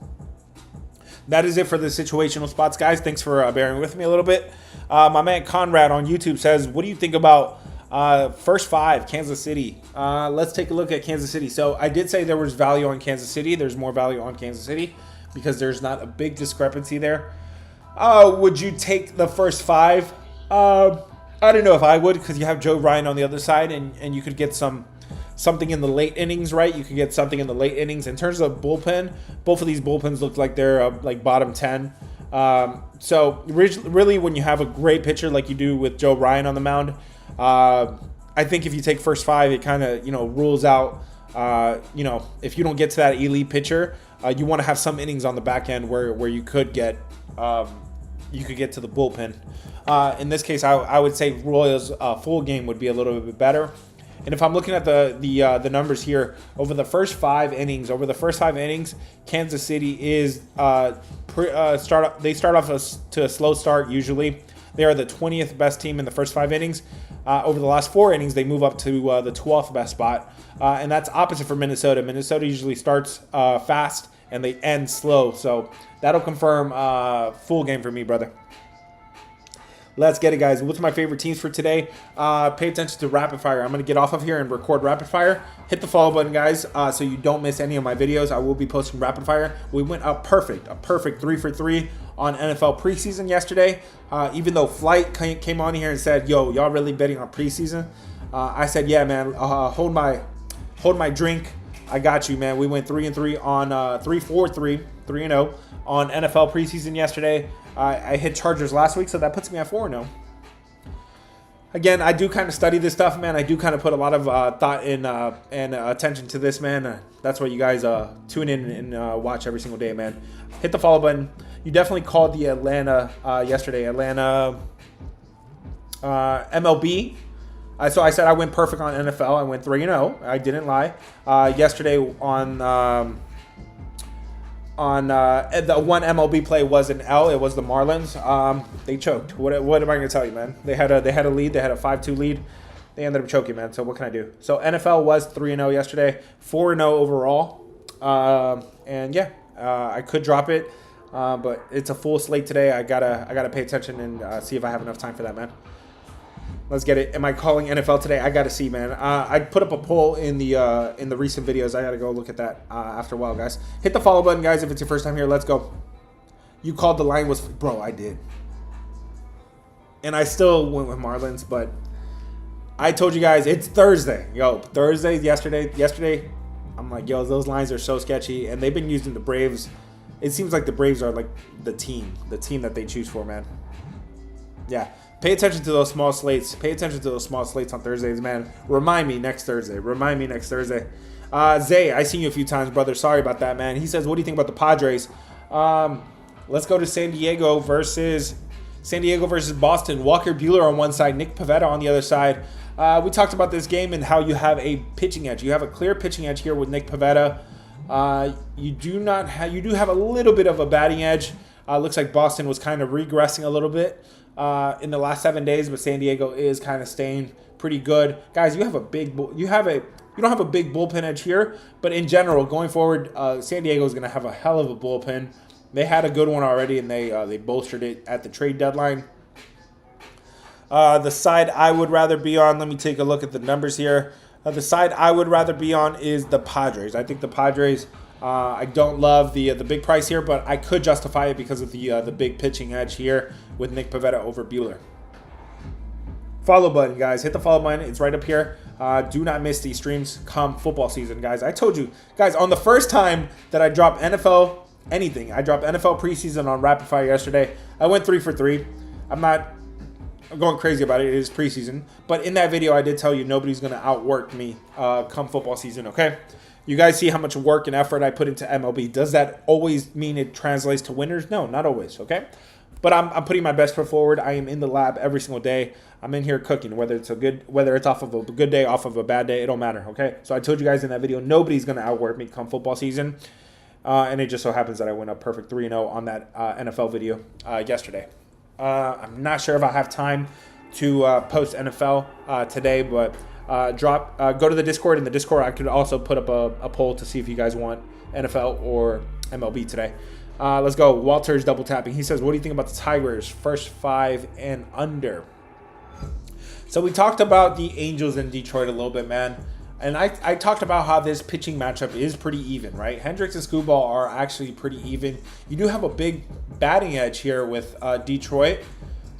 That is it for the situational spots, guys. Thanks for bearing with me a little bit. My man Conrad on YouTube says, what do you think about first five, Kansas City? Let's take a look at Kansas City. So I did say there was value on Kansas City. There's more value on Kansas City because there's not a big discrepancy there. Would you take the first five? I don't know if I would because you have Joe Ryan on the other side and you could get something in the late innings, right? You could get something in the late innings. In terms of bullpen, both of these bullpens look like they're like bottom 10. So really when you have a great pitcher like you do with Joe Ryan on the mound, I think if you take first five, it kind of, rules out, if you don't get to that elite pitcher, you want to have some innings on the back end where you could get to the bullpen. In this case, I would say Royals full game would be a little bit better. And if I'm looking at the numbers here over the first five innings, Kansas City is they start off to a slow start usually. They are the 20th best team in the first five innings. Over the last four innings, they move up to the 12th best spot, and that's opposite for Minnesota. Minnesota usually starts fast and they end slow, so that'll confirm full game for me, brother. Let's get it, guys. What's my favorite teams for today? Pay attention to Rapid Fire. I'm going to get off of here and record Rapid Fire. Hit the follow button, guys, so you don't miss any of my videos. I will be posting Rapid Fire. We went up a perfect 3 for 3 on NFL preseason yesterday. Even though Flight came on here and said, yo, y'all really betting on preseason? I said, yeah, man, hold my drink. I got you, man. We went 3-3 on 3-4-3 on NFL preseason yesterday. I hit Chargers last week, so that puts me at 4-0. Again, I do kind of study this stuff, man. I do kind of put a lot of thought and attention to this, man. That's why you guys tune in and watch every single day, man. Hit the follow button. You definitely called the Atlanta yesterday. Atlanta MLB. So I said I went perfect on NFL. I went 3-0. I didn't lie. Yesterday on the one MLB play was an L. It was the Marlins. They choked. What am I going to tell you, man? They had a lead. They had a 5-2 lead. They ended up choking, man. So what can I do? So NFL was 3-0 yesterday, 4-0 overall. And yeah, I could drop it, but it's a full slate today. I gotta pay attention and see if I have enough time for that, man. Let's get it. Am I calling NFL today? I got to see, man. I put up a poll in the recent videos. I got to go look at that after a while, guys. Hit the follow button, guys, if it's your first time here. Let's go. You called the line was... Bro, I did. and I still went with Marlins, but I told you guys it's Thursday. Yo, Thursday, yesterday, I'm like, yo, those lines are so sketchy, and they've been using the Braves. It seems like the Braves are like the team that they choose for, man. Yeah, pay attention to those small slates. Pay attention to those small slates on Thursdays, man. Remind me next Thursday. Zay, I seen you a few times, brother. Sorry about that, man. He says, what do you think about the Padres? Let's go to San Diego versus Boston. Walker Buehler on one side, Nick Pivetta on the other side. We talked about this game and how you have a pitching edge. You have a clear pitching edge here with Nick Pivetta. You do have a little bit of a batting edge. Looks like Boston was kind of regressing a little bit in the last 7 days, but San Diego is kind of staying pretty good. Guys, you don't have a big bullpen edge here, but in general, going forward, San Diego is going to have a hell of a bullpen. They had a good one already, and they bolstered it at the trade deadline. The side I would rather be on, let me take a look at the numbers here. The side I would rather be on is the Padres. I think the Padres, I don't love the big price here, but I could justify it because of the big pitching edge here with Nick Pivetta over Buehler. Follow button, guys. Hit the follow button. It's right up here. Do not miss these streams come football season, guys. I told you, guys, on the first time that I dropped NFL anything, I dropped NFL preseason on Rapid Fire yesterday. I went 3 for 3. I'm going crazy about it. It is preseason. But in that video, I did tell you nobody's going to outwork me come football season, okay? You guys see how much work and effort I put into MLB. Does that always mean it translates to winners? No, not always, okay? But I'm putting my best foot forward. I am in the lab every single day. I'm in here cooking, whether it's off of a good day, off of a bad day, it don't matter, okay? So I told you guys in that video, nobody's going to outwork me come football season. And it just so happens that I went up perfect 3-0 on that NFL video yesterday. I'm not sure if I have time to post NFL today, but go to the Discord. In the Discord, I could also put up a poll to see if you guys want NFL or MLB today. Let's go. Walter's double tapping. He says, what do you think about the Tigers? First 5 and under. So we talked about the Angels in Detroit a little bit, man. And I talked about how this pitching matchup is pretty even, right? Hendricks and Skubal are actually pretty even. You do have a big batting edge here with Detroit.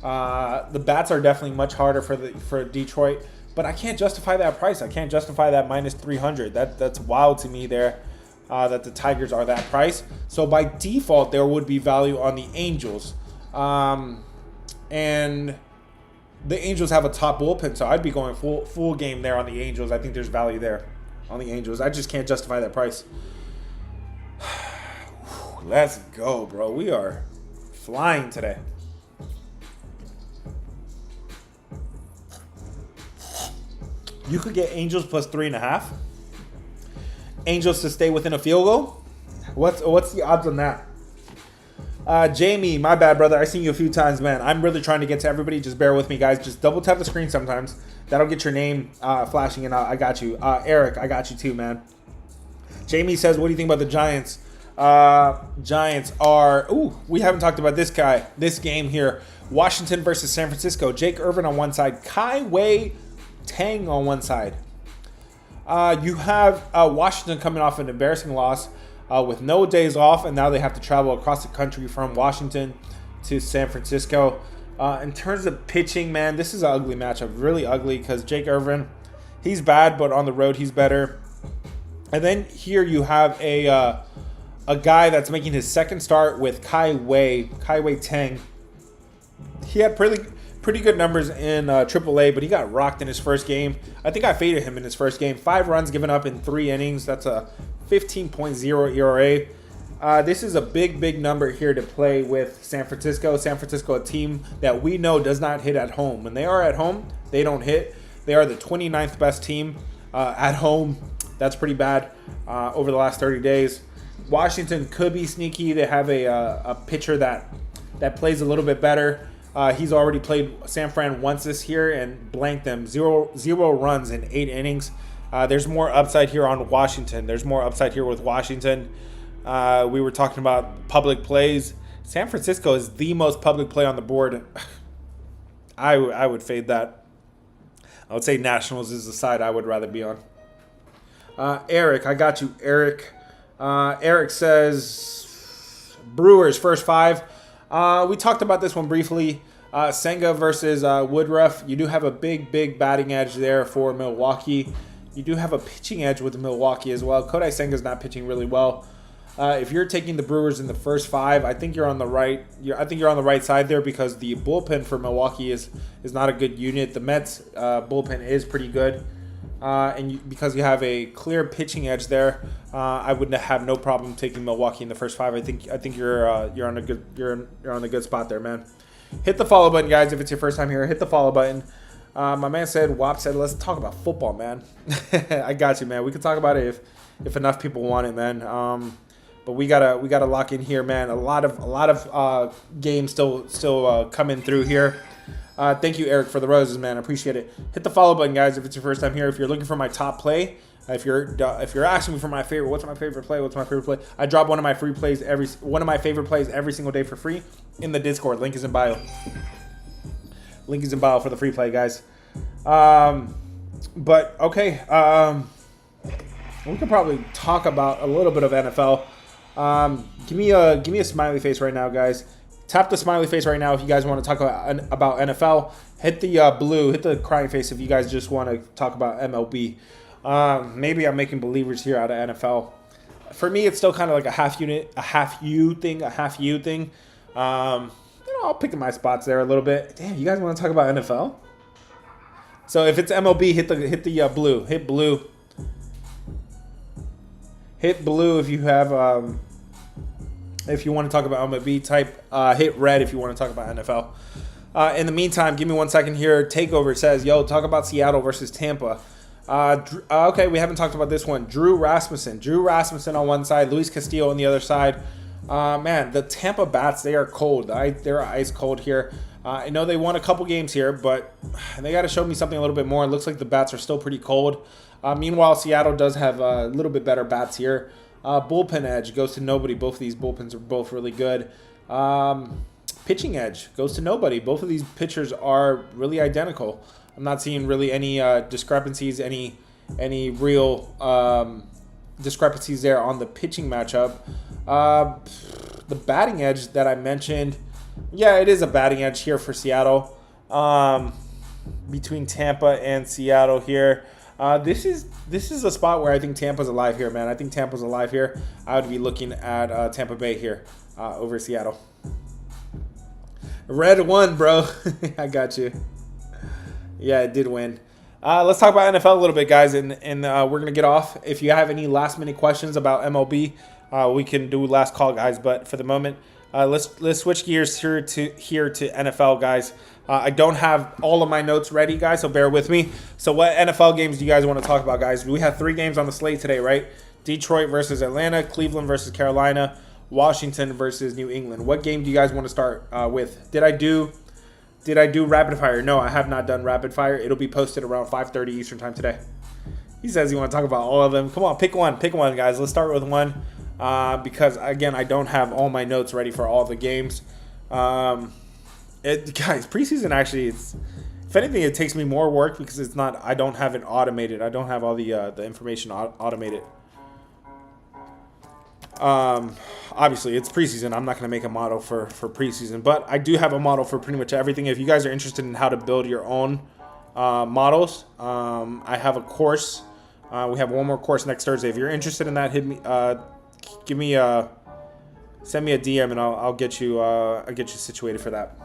The bats are definitely much harder for Detroit. But I can't justify that price. I can't justify that minus 300. That's wild to me there. That the Tigers are that price. So by default, there would be value on the Angels. And the Angels have a top bullpen, so I'd be going full game there on the Angels. I think there's value there on the Angels. I just can't justify that price. Let's go, bro. We are flying today. You could get Angels plus 3.5. Angels to stay within a field goal. What's the odds on that? Jamie, my bad, brother. I've seen you a few times, man. I'm really trying to get to everybody. Just bear with me, guys. Just double tap the screen sometimes. That'll get your name flashing, and I got you. Eric, I got you too, man. Jamie says, what do you think about the Giants? Giants are... Ooh, we haven't talked about this game here. Washington versus San Francisco. Jake Irvin on one side. Kai-Wei Tang on one side. You have Washington coming off an embarrassing loss with no days off, and now they have to travel across the country from Washington to San Francisco. In terms of pitching, man, this is an ugly matchup. Really ugly because Jake Irvin, he's bad, but on the road he's better. And then here you have a guy that's making his second start with Kai-Wei Tang. He had pretty good numbers in AAA, but he got rocked in his first game. I think I faded him in his first game. 5 runs given up in 3 innings. That's a 15.0 ERA. This is a big number here to play with San Francisco. San Francisco, a team that we know does not hit at home. When they are at home, they don't hit. They are the 29th best team at home. That's pretty bad over the last 30 days. Washington could be sneaky. They have a pitcher that plays a little bit better. He's already played San Fran once this year and blanked them. Zero runs in 8 innings. There's more upside here on Washington. There's more upside here with Washington. We were talking about public plays. San Francisco is the most public play on the board. I would fade that. I would say Nationals is the side I would rather be on. Eric, I got you, Eric. Eric says Brewers first 5. We talked about this one briefly. Senga versus Woodruff. You do have a big batting edge there for Milwaukee. You do have a pitching edge with Milwaukee as well. Kodai Senga's not pitching really well. If you're taking the Brewers in the first 5, I think you're on the right. I think you're on the right side there because the bullpen for Milwaukee is not a good unit. The Mets bullpen is pretty good, and because you have a clear pitching edge there, I would have no problem taking Milwaukee in the first 5. I think you're on a good spot there, man. Hit the follow button, guys. If it's your first time here, hit the follow button. My man said, WAP said, let's talk about football, man. I got you, man. We can talk about it if enough people want it, man. But we gotta lock in here, man. A lot of games still coming through here. Thank you, Eric, for the roses, man. I appreciate it. Hit the follow button, guys, if it's your first time here. If you're looking for my top play, if you're asking me for my favorite, what's my favorite play? I drop one of my favorite plays every single day for free in the Discord. Link is in bio. Link is in bio for the free play, guys. But okay, we could probably talk about a little bit of NFL. Give me a smiley face right now, guys. Tap the smiley face right now if you guys want to talk about NFL. Hit the blue, hit the crying face if you guys just want to talk about MLB. Maybe I'm making believers here out of NFL. For me, it's still kind of like a half you thing. I'll pick my spots there a little bit. Damn, you guys want to talk about NFL? So if it's MLB, hit the blue. Hit blue. Hit blue if you have if you want to talk about MLB. Type hit red if you want to talk about NFL. In the meantime, give me 1 second here. Takeover says, "Yo, talk about Seattle versus Tampa." Okay, we haven't talked about this one. Drew Rasmussen on one side, Luis Castillo on the other side. Man, the Tampa bats, they are cold. They're ice cold here. I know they won a couple games here, but they got to show me something a little bit more. It looks like the bats are still pretty cold. Meanwhile, Seattle does have a little bit better bats here. Bullpen edge goes to nobody. Both of these bullpens are both really good. Pitching edge goes to nobody. Both of these pitchers are really identical. I'm not seeing really any discrepancies, any real discrepancies there on the pitching matchup. The batting edge that I mentioned, yeah, it is a batting edge here for Seattle. Between Tampa and Seattle here. This is a spot where I think Tampa's alive here, man. I think Tampa's alive here. I would be looking at Tampa Bay here over Seattle. Red won, bro. I got you. Yeah, it did win. Let's talk about NFL a little bit, guys, and we're going to get off. If you have any last-minute questions about MLB, we can do last call, guys. But for the moment, let's switch gears here to NFL, guys. I don't have all of my notes ready, guys, so bear with me. So what NFL games do you guys want to talk about, guys? We have 3 games on the slate today, right? Detroit versus Atlanta, Cleveland versus Carolina, Washington versus New England. What game do you guys want to start with? Did I do rapid fire? No, I have not done rapid fire. It'll be posted around 5:30 Eastern time today. He says you want to talk about all of them. Come on, pick one, guys. Let's start with one because, again, I don't have all my notes ready for all the games. Guys, preseason actually, if anything, it takes me more work because it's not. I don't have it automated. I don't have all the information automated. Obviously, it's preseason. I'm not going to make a model for preseason, but I do have a model for pretty much everything. If you guys are interested in how to build your own models, I have a course. We have one more course next Thursday. If you're interested in that, hit me. Send me a DM and I'll get you situated for that.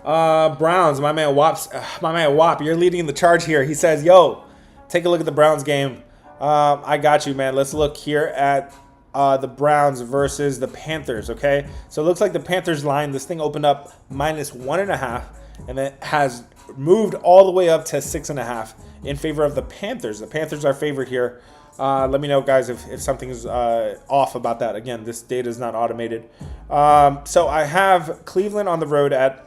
Browns, my man Wap, you're leading the charge here. He says, "Yo, take a look at the Browns game." I got you, man. Let's look here at the Browns versus the Panthers, okay? So it looks like the Panthers line, this thing opened up -1.5, and it has moved all the way up to 6.5 in favor of the Panthers. The Panthers are favored here. Let me know, guys, if something's off about that. Again, this data is not automated. So I have Cleveland on the road at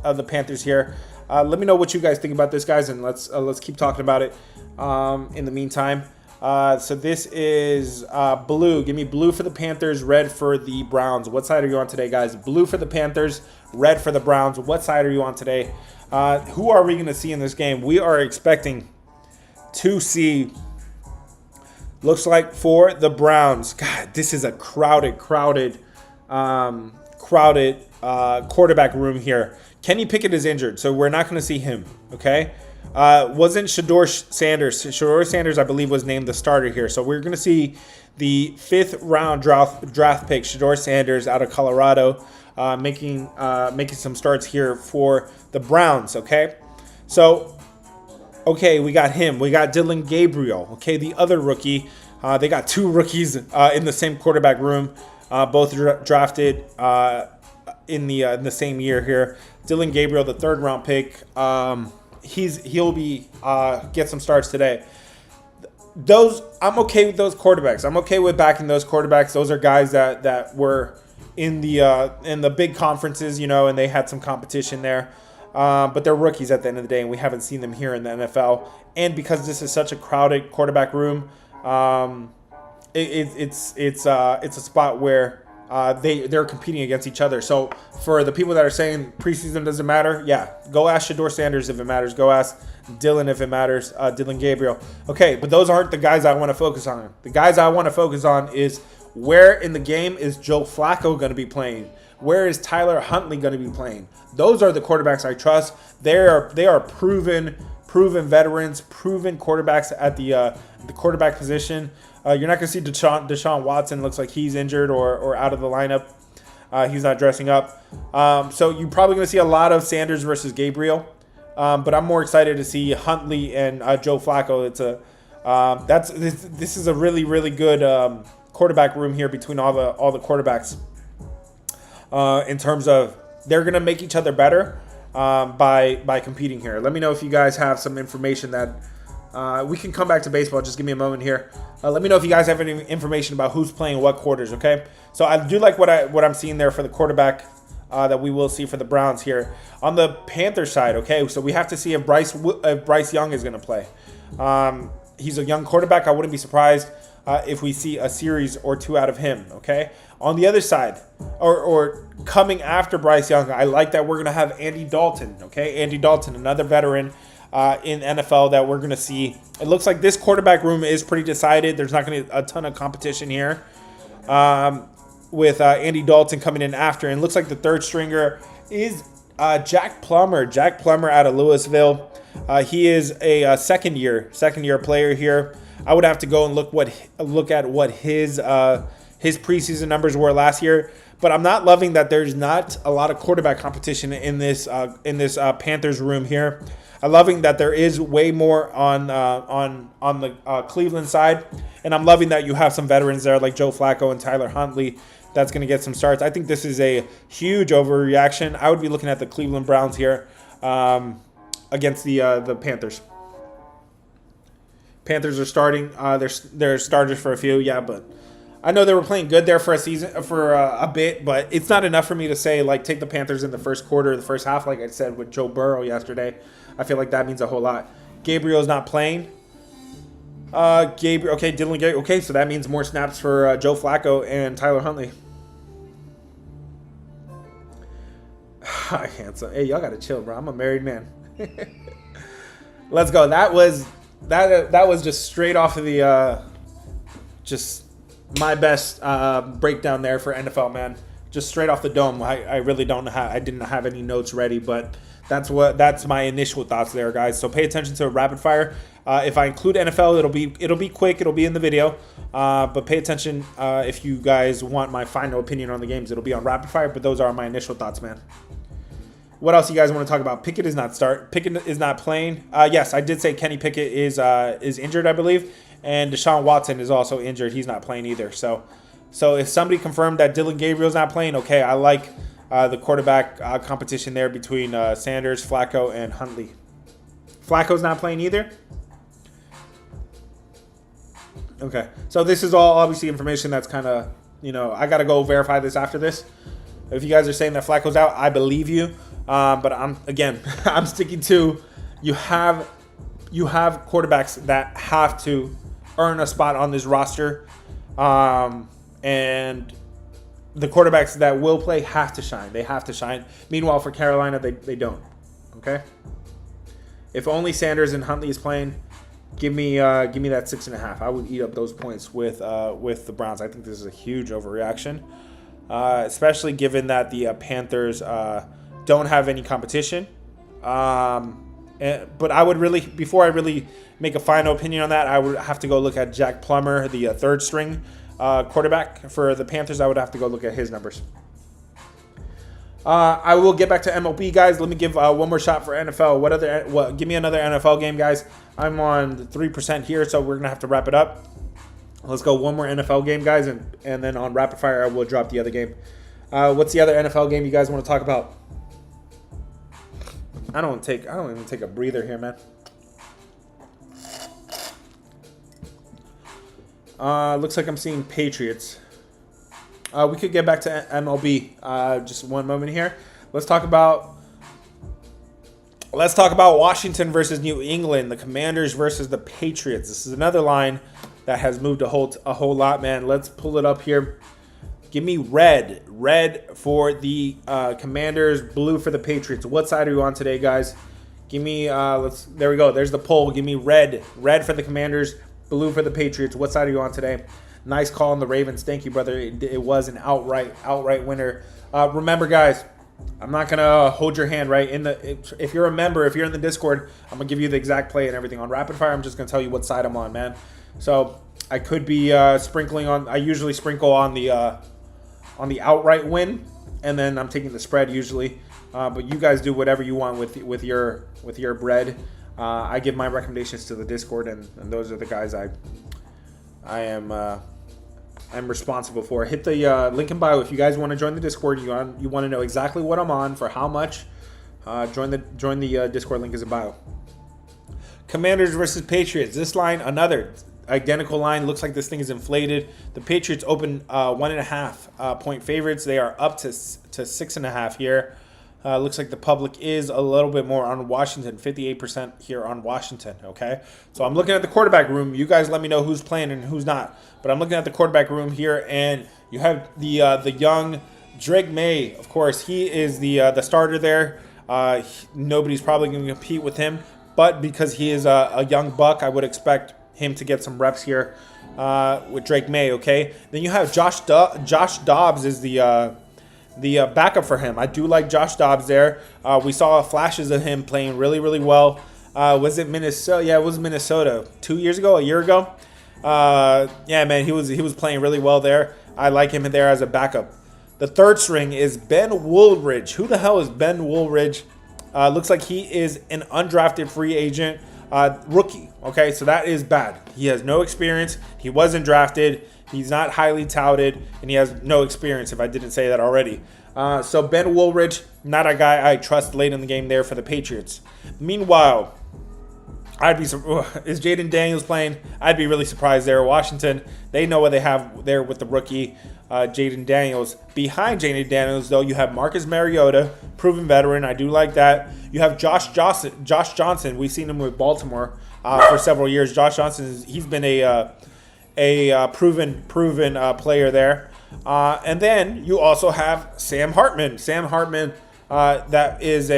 the Panthers here. Let me know what you guys think about this, guys, and let's keep talking about it in the meantime. So this is blue. Give me blue for the Panthers, red for the Browns. What side are you on today, guys? Blue for the Panthers, red for the Browns. What side are you on today? Who are we going to see in this game? We are expecting to see, looks like for the Browns. God, this is a crowded crowded quarterback room here. Kenny Pickett is injured, so we're not going to see him. Okay, wasn't Shador Sanders? Shador Sanders, I believe, was named the starter here. So we're going to see the 5th round draft pick, Shador Sanders, out of Colorado, making some starts here for the Browns. Okay, so we got him. We got Dylan Gabriel. Okay, the other rookie. They got 2 rookies in the same quarterback room, both drafted in the same year here. Dylan Gabriel, the 3rd round pick. He'll be get some starts today. I'm okay with those quarterbacks. I'm okay with backing those quarterbacks. Those are guys that were in the big conferences, and they had some competition there. But they're rookies at the end of the day, and we haven't seen them here in the NFL. And because this is such a crowded quarterback room, it's a spot where they're competing against each other. So for the people that are saying preseason doesn't matter, yeah, go ask Shador Sanders if it matters. Go ask Dylan if it matters. Dylan Gabriel. Okay, but those aren't the guys I want to focus on. The guys I want to focus on is where in the game is Joe Flacco going to be playing? Where is Tyler Huntley going to be playing? Those are the quarterbacks I trust. They are proven veterans, proven quarterbacks at the quarterback position. You're not going to see Deshaun Watson. Looks like he's injured or out of the lineup. He's not dressing up. So you're probably going to see a lot of Sanders versus Gabriel. But I'm more excited to see Huntley and Joe Flacco. This is a really, really good quarterback room here between all the quarterbacks. In terms of they're going to make each other better by competing here. Let me know if you guys have some information that we can come back to baseball. Just give me a moment here. Let me know if you guys have any information about who's playing what quarters, okay? So I do like what I'm seeing there for the quarterback that we will see for the Browns here. On the Panthers side, okay, so we have to see if Bryce Young is going to play. He's a young quarterback. I wouldn't be surprised if we see a series or 2 out of him, okay? On the other side, or coming after Bryce Young, I like that we're going to have Andy Dalton, okay? Andy Dalton, another veteran in NFL that we're going to see. It looks like this quarterback room is pretty decided. There's not going to be a ton of competition here with Andy Dalton coming in after. And it looks like the 3rd stringer is Jack Plummer. Jack Plummer out of Louisville. He is a second year player here. I would have to go and look at what his preseason numbers were last year. But I'm not loving that there's not a lot of quarterback competition in this Panthers room here. I'm loving that there is way more on the Cleveland side, and I'm loving that you have some veterans there like Joe Flacco and Tyler Huntley that's going to get some starts. I think this is a huge overreaction. I would be looking at the Cleveland Browns here against the Panthers. Panthers are starting. They're starters for a few, yeah, but I know they were playing good there for a bit, but it's not enough for me to say like take the Panthers in the first quarter, the first half, like I said with Joe Burrow yesterday. I feel like that means a whole lot. Gabriel's not playing. Dylan Gabriel. Okay, so that means more snaps for Joe Flacco and Tyler Huntley. Handsome. Hey, y'all gotta chill, bro. I'm a married man. Let's go. That was just straight off of the just my best breakdown there for NFL, man. Just straight off the dome. I really I didn't have any notes ready, but that's my initial thoughts there, guys. So pay attention to rapid fire. If I include NFL, it'll be quick. It'll be in the video. But pay attention if you guys want my final opinion on the games. It'll be on rapid fire. But those are my initial thoughts, man. What else you guys want to talk about? Pickett is not playing. Yes, I did say Kenny Pickett is injured, I believe, and Deshaun Watson is also injured. He's not playing either. So if somebody confirmed that Dylan Gabriel's not playing, okay, I like the quarterback competition there between Sanders, Flacco, and Huntley. Flacco's not playing either? Okay. So this is all obviously information that's kind of, I got to go verify this after this. If you guys are saying that Flacco's out, I believe you. But I'm sticking to you have quarterbacks that have to earn a spot on this roster. And the quarterbacks that will play have to shine. They have to shine. Meanwhile, for Carolina, they don't. Okay? If only Sanders and Huntley is playing, give me that 6.5. I would eat up those points with the Browns. I think this is a huge overreaction. especially given that the Panthers don't have any competition. But I would really, before I really make a final opinion on that, I would have to go look at Jack Plummer, the third string quarterback for the Panthers. I would have to go look at his numbers. I will get back to MLB, guys. Let me give one more shot for NFL. Give me another NFL game, guys. I'm on 3% here, so we're gonna have to wrap it up. Let's go one more NFL game, guys, and then on rapid fire, I will drop the other game. What's the other NFL game you guys want to talk about? I don't even take a breather here, man. Looks like I'm seeing Patriots. We could get back to MLB. Just one moment here. Let's talk about Washington versus New England, the Commanders versus the Patriots. This is another line that has moved a whole lot, man. Let's pull it up here. Give me red for the Commanders, blue for the Patriots. What side are you on today, guys? Give me there we go. There's the poll. Give me red for the Commanders, blue for the Patriots. What side are you on today? Nice call on the Ravens. Thank you, brother. It was an outright winner. Remember, guys, I'm not gonna hold your hand, right? If you're a member, if you're in the Discord, I'm gonna give you the exact play and everything. On rapid fire, I'm just gonna tell you what side I'm on, man. So I could be sprinkling on. I usually sprinkle on the outright win, and then I'm taking the spread usually. But you guys do whatever you want with your bread. I give my recommendations to the Discord, and those are the guys I'm responsible for. Hit the link in bio if you guys want to join the Discord. You want to know exactly what I'm on for how much. Join the Discord, link is in bio. Commanders versus Patriots. This line, another identical line. Looks like this thing is inflated. The Patriots open 1.5 point favorites. They are up to 6.5 here. Looks like the public is a little bit more on Washington, 58% here on Washington, okay? So I'm looking at the quarterback room. You guys let me know who's playing and who's not. But I'm looking at the quarterback room here, and you have the young Drake May. Of course, he is the starter there. Nobody's probably going to compete with him. But because he is a young buck, I would expect him to get some reps here with Drake May, okay? Then you have Josh Dobbs is the backup for him. I do like Josh Dobbs there. We saw flashes of him playing really, really well. Was it Minnesota? Yeah, it was Minnesota. 2 years ago, a year ago. Yeah, man, he was playing really well there. I like him there as a backup. The third string is Ben Woolridge. Who the hell is Ben Woolridge? Looks like he is an undrafted free agent rookie. Okay, so that is bad. He has no experience. He wasn't drafted. He's not highly touted, and he has no experience, if I didn't say that already. So Ben Woolridge, not a guy I trust late in the game there for the Patriots. Meanwhile, is Jaden Daniels playing? I'd be really surprised there. Washington, they know what they have there with the rookie Jaden Daniels. Behind Jaden Daniels, though, you have Marcus Mariota, proven veteran. I do like that. You have Josh Johnson. We've seen him with Baltimore for several years. Josh Johnson, he's been a proven player there. And then you also have Sam Hartman. Sam Hartman, that is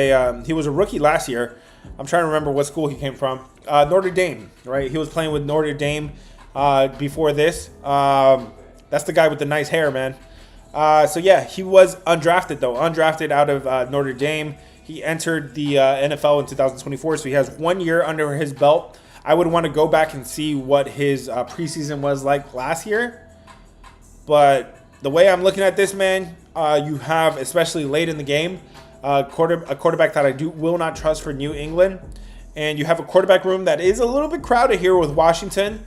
he was a rookie last year. I'm trying to remember what school he came from. Notre Dame, right? He was playing with Notre Dame before this. That's the guy with the nice hair, man. So yeah, he was undrafted though. Undrafted out of Notre Dame. He entered the NFL in 2024, so he has 1 year under his belt. I would want to go back and see what his preseason was like last year. But the way I'm looking at this, man, you have, especially late in the game, a quarterback that I will not trust for New England. And you have a quarterback room that is a little bit crowded here with Washington.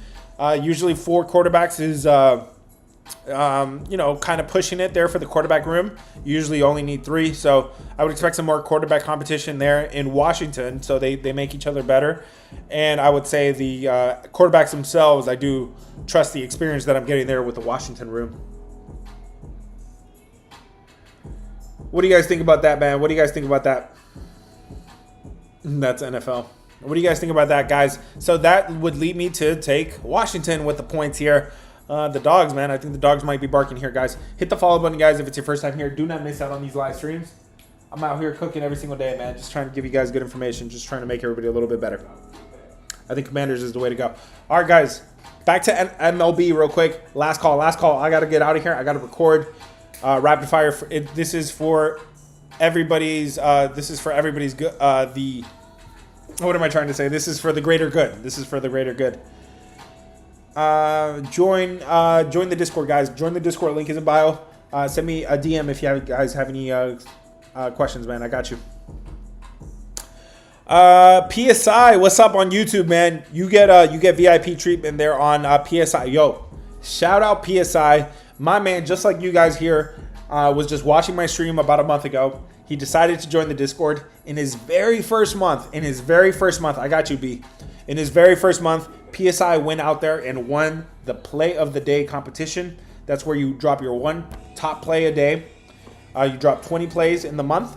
Usually 4 quarterbacks is, kind of pushing it there for the quarterback room. You usually only need 3. So I would expect some more quarterback competition there in Washington. So they make each other better. And I would say the quarterbacks themselves, I do trust the experience that I'm getting there with the Washington room. What do you guys think about that, man? What do you guys think about that? That's NFL. What do you guys think about that, guys? So that would lead me to take Washington with the points here. The dogs, man. I think the dogs might be barking here, guys. Hit the follow button, guys, if it's your first time here. Do not miss out on these live streams. I'm out here cooking every single day, man. Just trying to give you guys good information. Just trying to make everybody a little bit better. I think Commanders is the way to go. All right, guys. Back to MLB real quick. Last call. I got to get out of here. I got to record. Rapid fire. This is for everybody's. This is for everybody's good. What am I trying to say? This is for the greater good. This is for the greater good. Join the Discord, guys. Join the Discord. Link is in bio. Send me a DM if you guys have any questions, man. I got you. PSI, what's up on YouTube, man? You get VIP treatment there on PSI. Yo, shout out PSI. My man, just like you guys here, was just watching my stream about a month ago. He decided to join the Discord in his very first month. I got you, B. In his very first month, PSI went out there and won the play of the day competition. That's where you drop your one top play a day. You drop 20 plays in the month.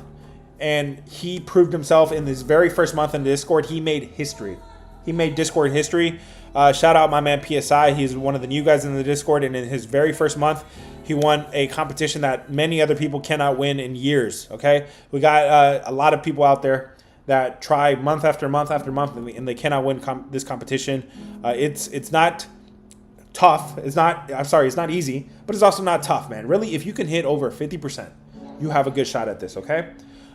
And he proved himself in his very first month in Discord. He made history. He made Discord history. Shout out my man PSI. He's one of the new guys in the Discord. And in his very first month, he won a competition that many other people cannot win in years. Okay, we got a lot of people out there that try month after month after month, and they cannot win this competition. It's not tough. It's not easy, but it's also not tough, man. Really, if you can hit over 50%, you have a good shot at this. Okay.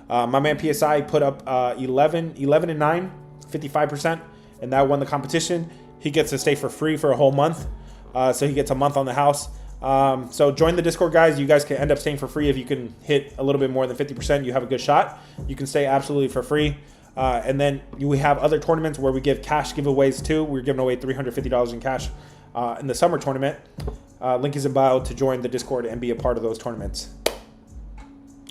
My man PSI put up 11 and 9, 55%, and that won the competition. He gets to stay for free for a whole month, so he gets a month on the house. So join the Discord, guys. You guys can end up staying for free if you can hit a little bit more than 50%. You have a good shot. You can stay absolutely for free. And then we have other tournaments where we give cash giveaways too. We're giving away $350 in cash in the summer tournament. Link is in bio to join the Discord and be a part of those tournaments.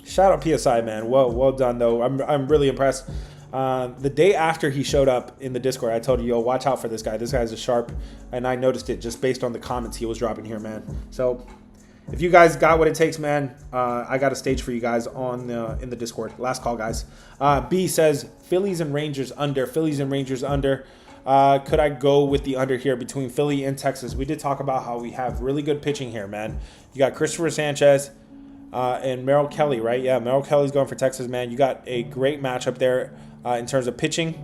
Shout out PSI, man. Well done, though. I'm really impressed. The day after he showed up in the Discord, I told you, yo, watch out for this guy. This guy's a sharp, and I noticed it just based on the comments he was dropping here, man. So if you guys got what it takes, man, I got a stage for you guys on in the Discord. Last call, guys. B says Phillies and Rangers under. Phillies and Rangers under. Could I go with the under here between Philly and Texas? We did talk about how we have really good pitching here, man. You got Christopher Sanchez. And Merrill Kelly, right? Yeah, Merrill Kelly's going for Texas, man. You got a great matchup there in terms of pitching.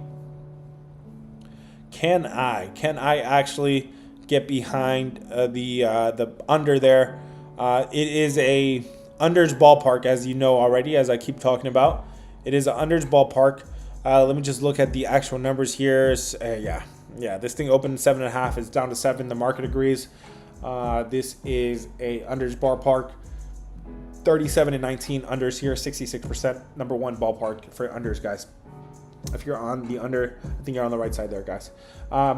Can I actually get behind the under there? It is a unders ballpark, as you know already, as I keep talking about. It is an unders ballpark. Let me just look at the actual numbers here. Yeah, this thing opened 7.5. It's down to 7. The market agrees. This is a unders ballpark. 37 and 19 unders here, 66%. Number one ballpark for unders, guys. If you're on the under, I think you're on the right side there, guys.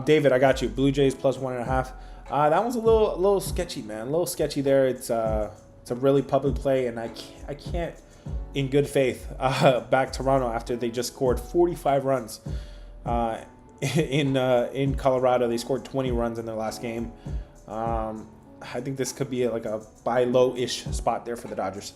David, I got you. Blue Jays plus 1.5. That one's a little sketchy, man. A little sketchy there. It's a really public play, and I can't, in good faith, back Toronto after they just scored 45 runs in Colorado. They scored 20 runs in their last game. I think this could be like a buy low-ish spot there for the Dodgers.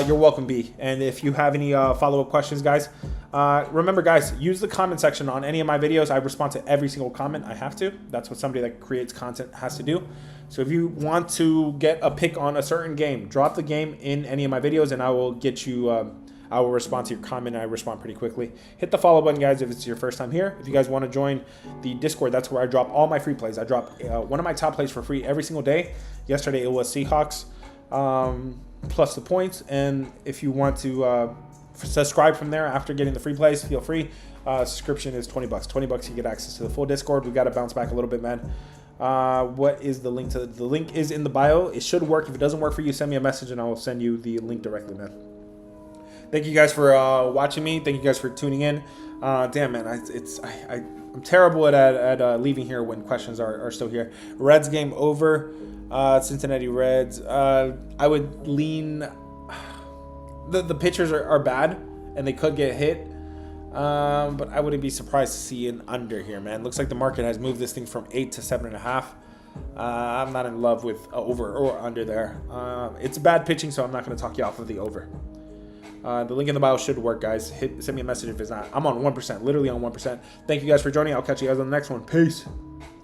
You're welcome, B. And if you have any follow-up questions, guys, remember, guys, use the comment section on any of my videos. I respond to every single comment. I have to. That's what somebody that creates content has to do. So if you want to get a pick on a certain game, drop the game in any of my videos, and I will get you. I will respond to your comment. I respond pretty quickly. Hit the follow button, guys, if it's your first time here. If you guys want to join the Discord, that's where I drop all my free plays. I drop one of my top plays for free every single day. Yesterday, it was Seahawks plus the points. And if you want to subscribe from there after getting the free plays, feel free. Subscription is $20. $20, you get access to the full Discord. We got to bounce back a little bit, man. What is the link to the link is in the bio. It should work. If it doesn't work for you, send me a message and I will send you the link directly, man. Thank you guys for watching me. Thank you guys for tuning in. Damn, man, I'm terrible at leaving here when questions are still here. Reds game over. Cincinnati Reds. I would lean. The pitchers are bad and they could get hit. But I wouldn't be surprised to see an under here, man. Looks like the market has moved this thing from 8 to 7.5. I'm not in love with over or under there. It's bad pitching, so I'm not going to talk you off of the over. The link in the bio should work, guys. Send me a message if it's not. I'm on 1%, literally on 1%. Thank you guys for joining. I'll catch you guys on the next one. Peace.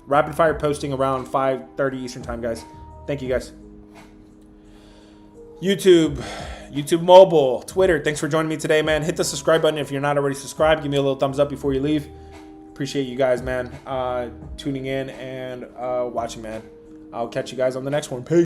Rapid fire posting around 5:30 Eastern time, guys. Thank you, guys. YouTube mobile, Twitter. Thanks for joining me today, man. Hit the subscribe button if you're not already subscribed. Give me a little thumbs up before you leave. Appreciate you guys, man, tuning in and watching, man. I'll catch you guys on the next one. Peace.